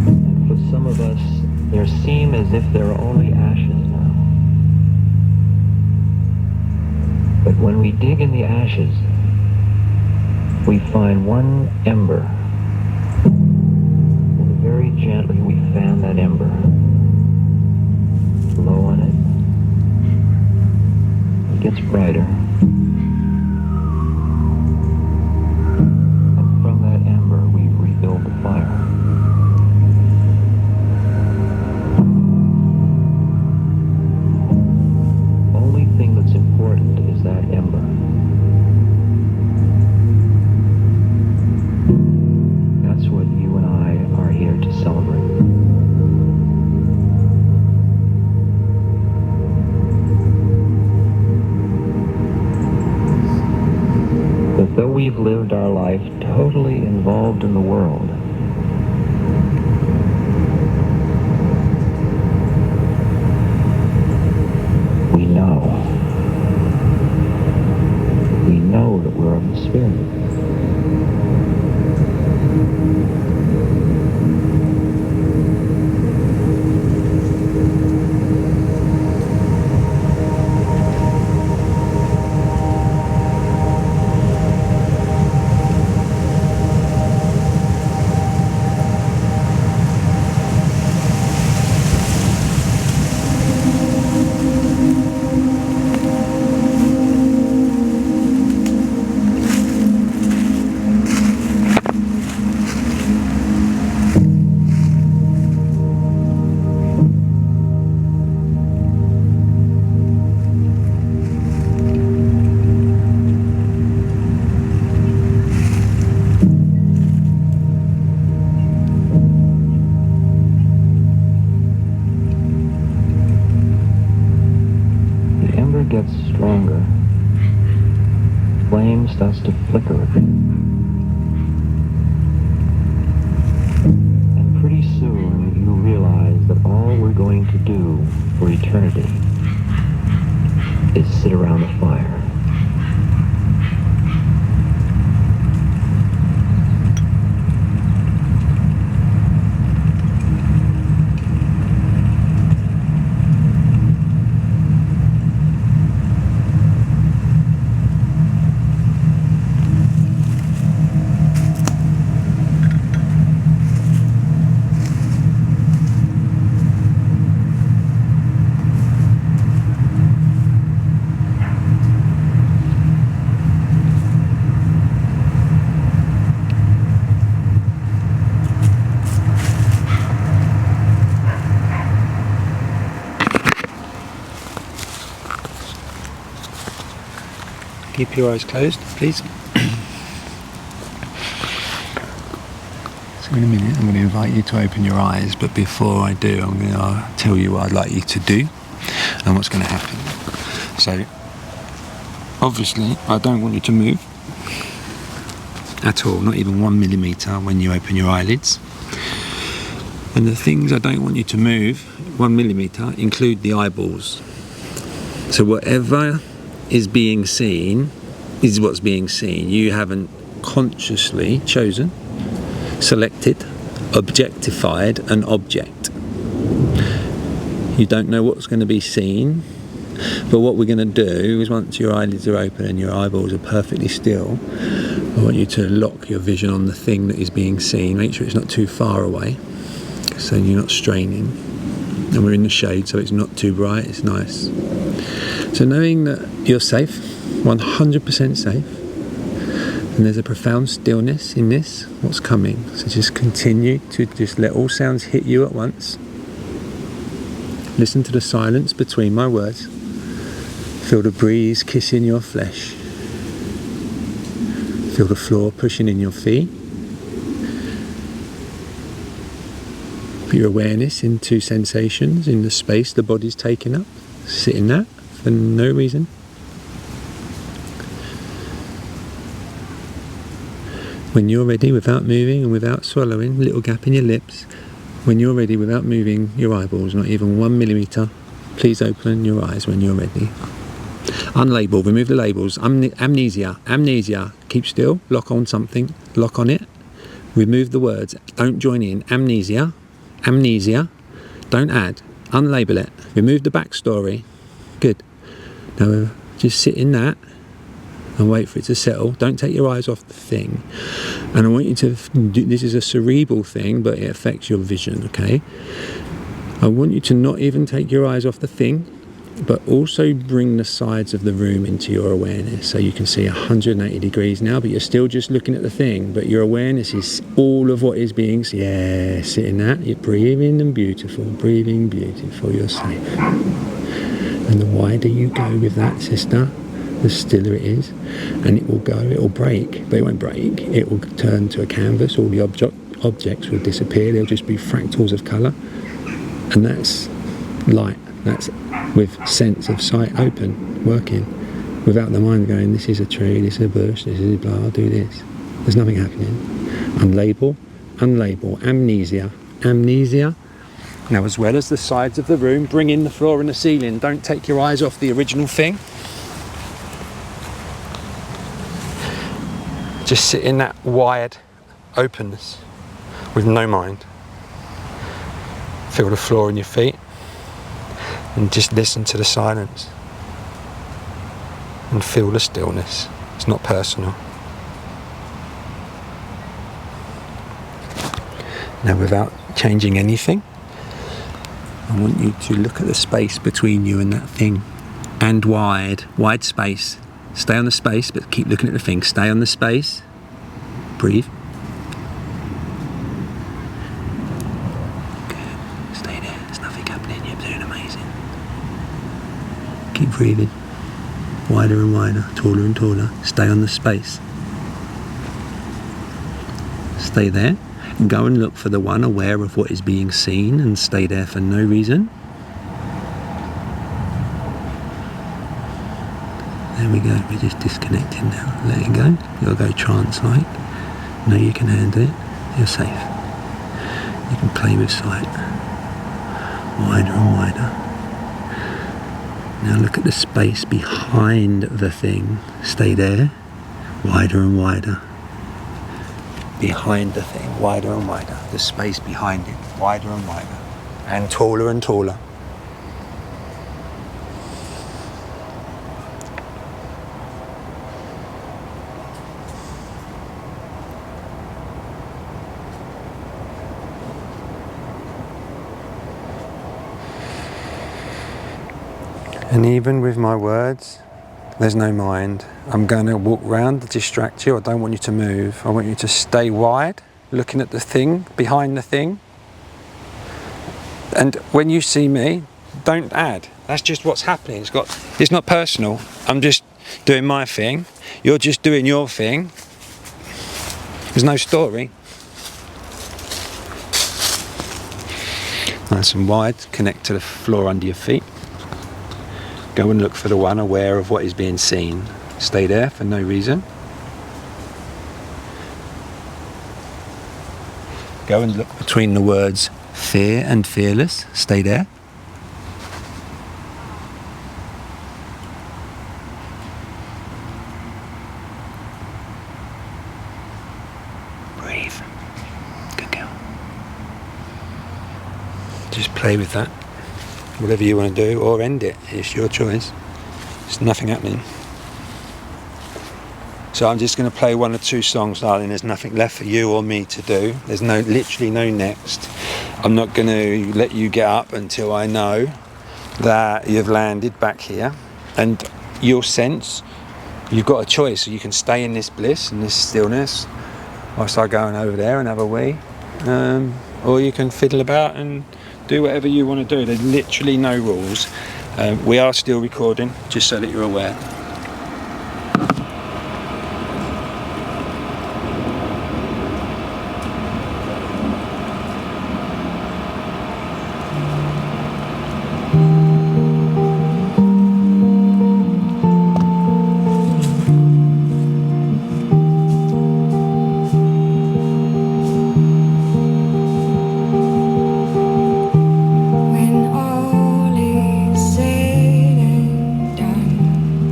And for some of us, there seem as if there are only ashes now. But when we dig in the ashes, we find one ember. And very gently we fan that ember. Blow on it. It gets brighter. And from that ember we rebuild the fire. Only thing that's important is that ember. That's what you and I are here to celebrate. But though we've lived our life totally involved in the world, we know that we're of the Spirit. Gets stronger. Flame starts to flicker a bit. And pretty soon you realize that all we're going to do for eternity is sit around the fire. Keep your eyes closed, please. So in a minute I'm going to invite you to open your eyes, but before I do I'm going to tell you what I'd like you to do and what's going to happen. So obviously I don't want you to move at all, not even 1 millimetre when you open your eyelids. And the things I don't want you to move 1 millimetre include the eyeballs. So whatever is being seen is what's being seen. You haven't consciously chosen, selected, objectified an object. You don't know what's going to be seen, but what we're going to do is once your eyelids are open and your eyeballs are perfectly still, I want you to lock your vision on the thing that is being seen. Make sure it's not too far away, so you're not straining. And we're in the shade, so it's not too bright, it's nice. So knowing that you're safe, 100% safe, and there's a profound stillness in this, what's coming. So just continue to just let all sounds hit you at once. Listen to the silence between my words. Feel the breeze kissing your flesh. Feel the floor pushing in your feet. Put your awareness into sensations in the space the body's taking up. Sit in that for no reason. When you're ready, without moving and without swallowing, little gap in your lips. When you're ready, without moving your eyeballs, not even 1 millimetre, please open your eyes when you're ready. Unlabel, remove the labels. Amnesia, amnesia, keep still, lock on something, lock on it. Remove the words, don't join in. Amnesia, amnesia, don't add. Unlabel it, remove the backstory. Good. Now just sit in that and wait for it to settle. Don't take your eyes off the thing. And I want you to do, this is a cerebral thing, but it affects your vision, okay? I want you to not even take your eyes off the thing, but also bring the sides of the room into your awareness. So you can see 180 degrees now, but you're still just looking at the thing, but your awareness is all of what is being seen. Yeah, sit in that. You're breathing and beautiful, breathing beautiful, you're safe. And the wider you go with that, sister, the stiller it is, and it will go, it will break, but it won't break. It will turn to a canvas, all the objects will disappear, they'll just be fractals of colour, and that's light, that's with sense of sight open, working, without the mind going, this is a tree, this is a bush, this is blah, I'll do this. There's nothing happening. Unlabel, unlabel, amnesia, amnesia. Now, as well as the sides of the room, bring in the floor and the ceiling. Don't take your eyes off the original thing. Just sit in that wide openness with no mind. Feel the floor in your feet and just listen to the silence and feel the stillness. It's not personal. Now, without changing anything, I want you to look at the space between you and that thing, and wide space. Stay on the space, but keep looking at the thing. Stay on the space. Breathe. Good. Stay there. There's nothing happening. You're doing amazing. Keep breathing. Wider and wider, taller and taller. Stay on the space. Stay there. Go and look for the one aware of what is being seen and stay there for no reason. There we go, we're just disconnecting now. Let it go. You'll go trance-like. Know you can handle it. You're safe. You can play with sight. Wider and wider. Now look at the space behind the thing. Stay there. Wider and wider. Behind the thing, wider and wider. The space behind it, wider and wider. And taller and taller. And even with my words, there's no mind. I'm going to walk round to distract you. I don't want you to move. I want you to stay wide, looking at the thing, behind the thing. And when you see me, don't add. That's just what's happening. It's not personal. I'm just doing my thing. You're just doing your thing. There's no story. Nice and wide. Connect to the floor under your feet. Go and look for the one aware of what is being seen. Stay there for no reason. Go and look between the words fear and fearless. Stay there. Breathe. Good girl. Just play with that. Whatever you want to do, or end it. It's your choice. There's nothing happening. So I'm just going to play one or two songs, darling. There's nothing left for you or me to do. There's literally no next. I'm not going to let you get up until I know that you've landed back here. And you'll sense you've got a choice. So you can stay in this bliss and this stillness whilst I go over there and have a wee. Or you can fiddle about and do whatever you want to do. There's literally no rules. We are still recording, just so that you're aware. When all is said and done,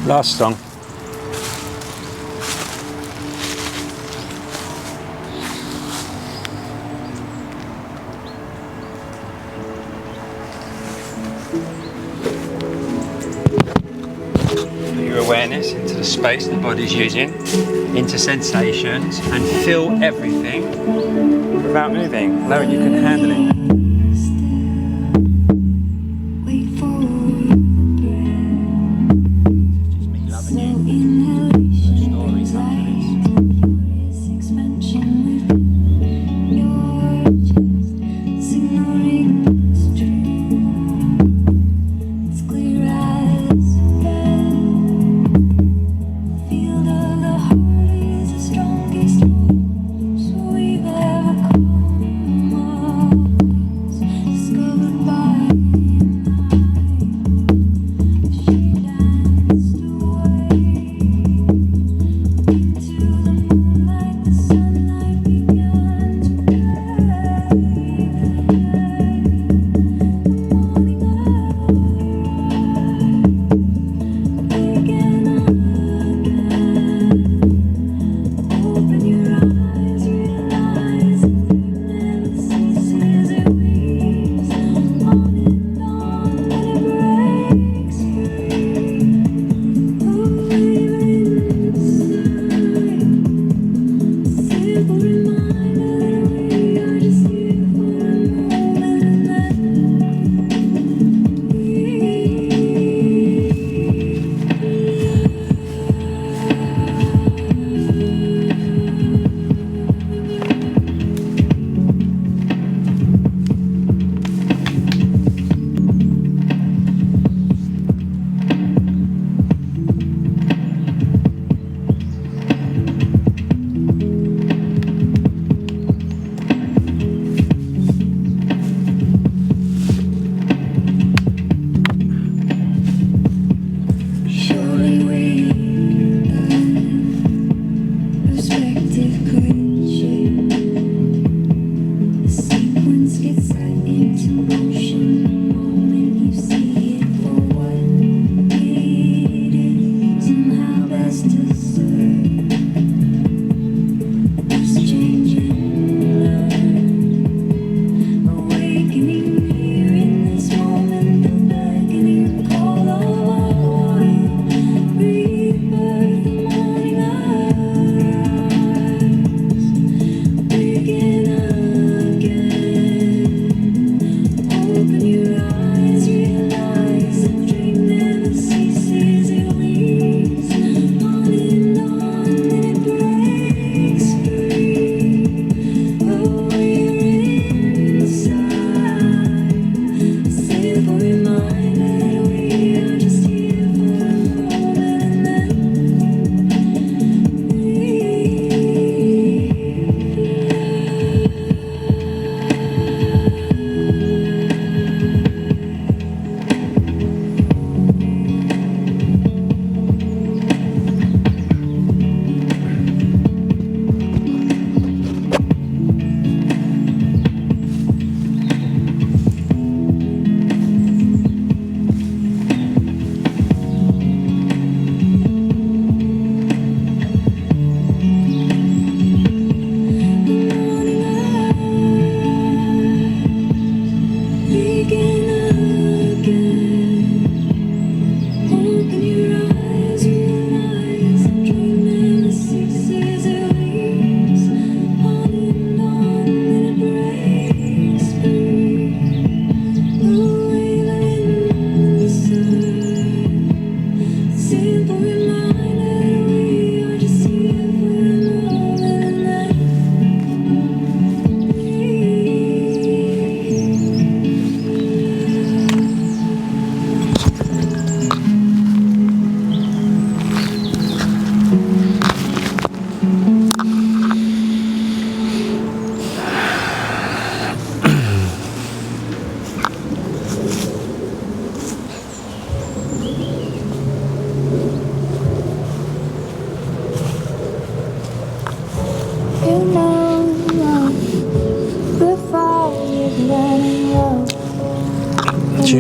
Last song. Put your awareness into the space the body's using, into sensations, and feel everything without moving, knowing you can handle it. Strongest, so we've ever come.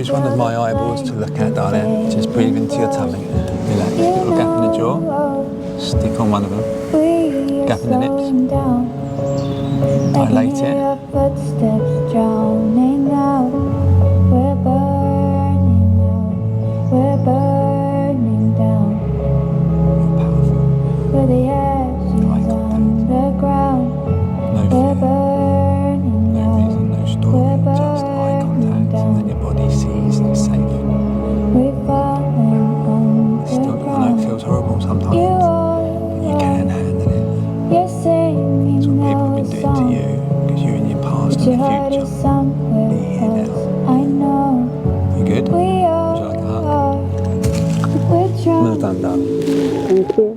choose one of my eyeballs to look at, darling. Just breathe into your tummy. Relax. Little gap in the jaw. Stick on one of them. Gap in the lips. Dilate it. Footsteps drowning out. We're burning out. We're burning down. We're the ashes on the ground. We're burning out. No reason, no story, just eye contact, and then your body sees it's safe. We've fallen Still, I know it feels horrible sometimes, but you can handle it. You're singing That's what people have been those doing to songs. you, because you're in your past Your and heart the is future. somewhere Be here else. now. I know. You good? We Would you are. like a hug? We're trying. Well done, darling. Thank you.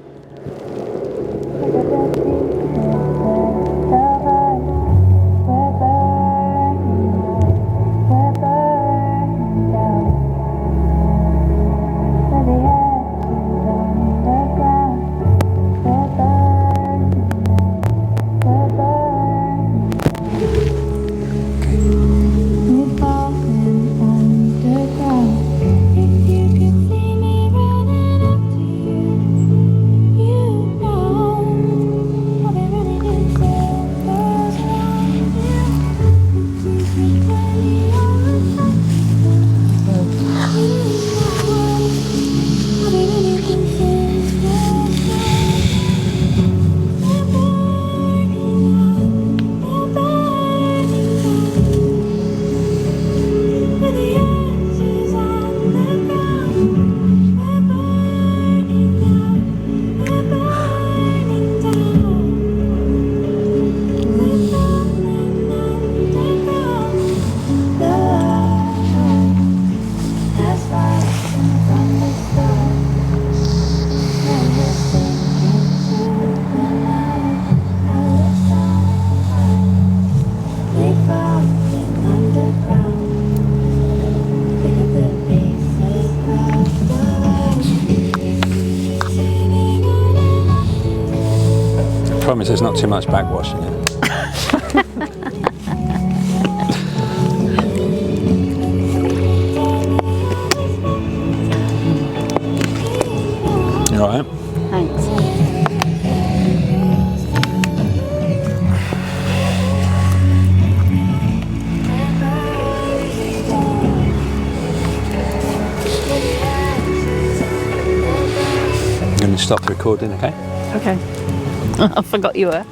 I promise there's not too much backwashing in it. You alright? Thanks. I'm going to stop the recording, okay? Okay. I forgot you were.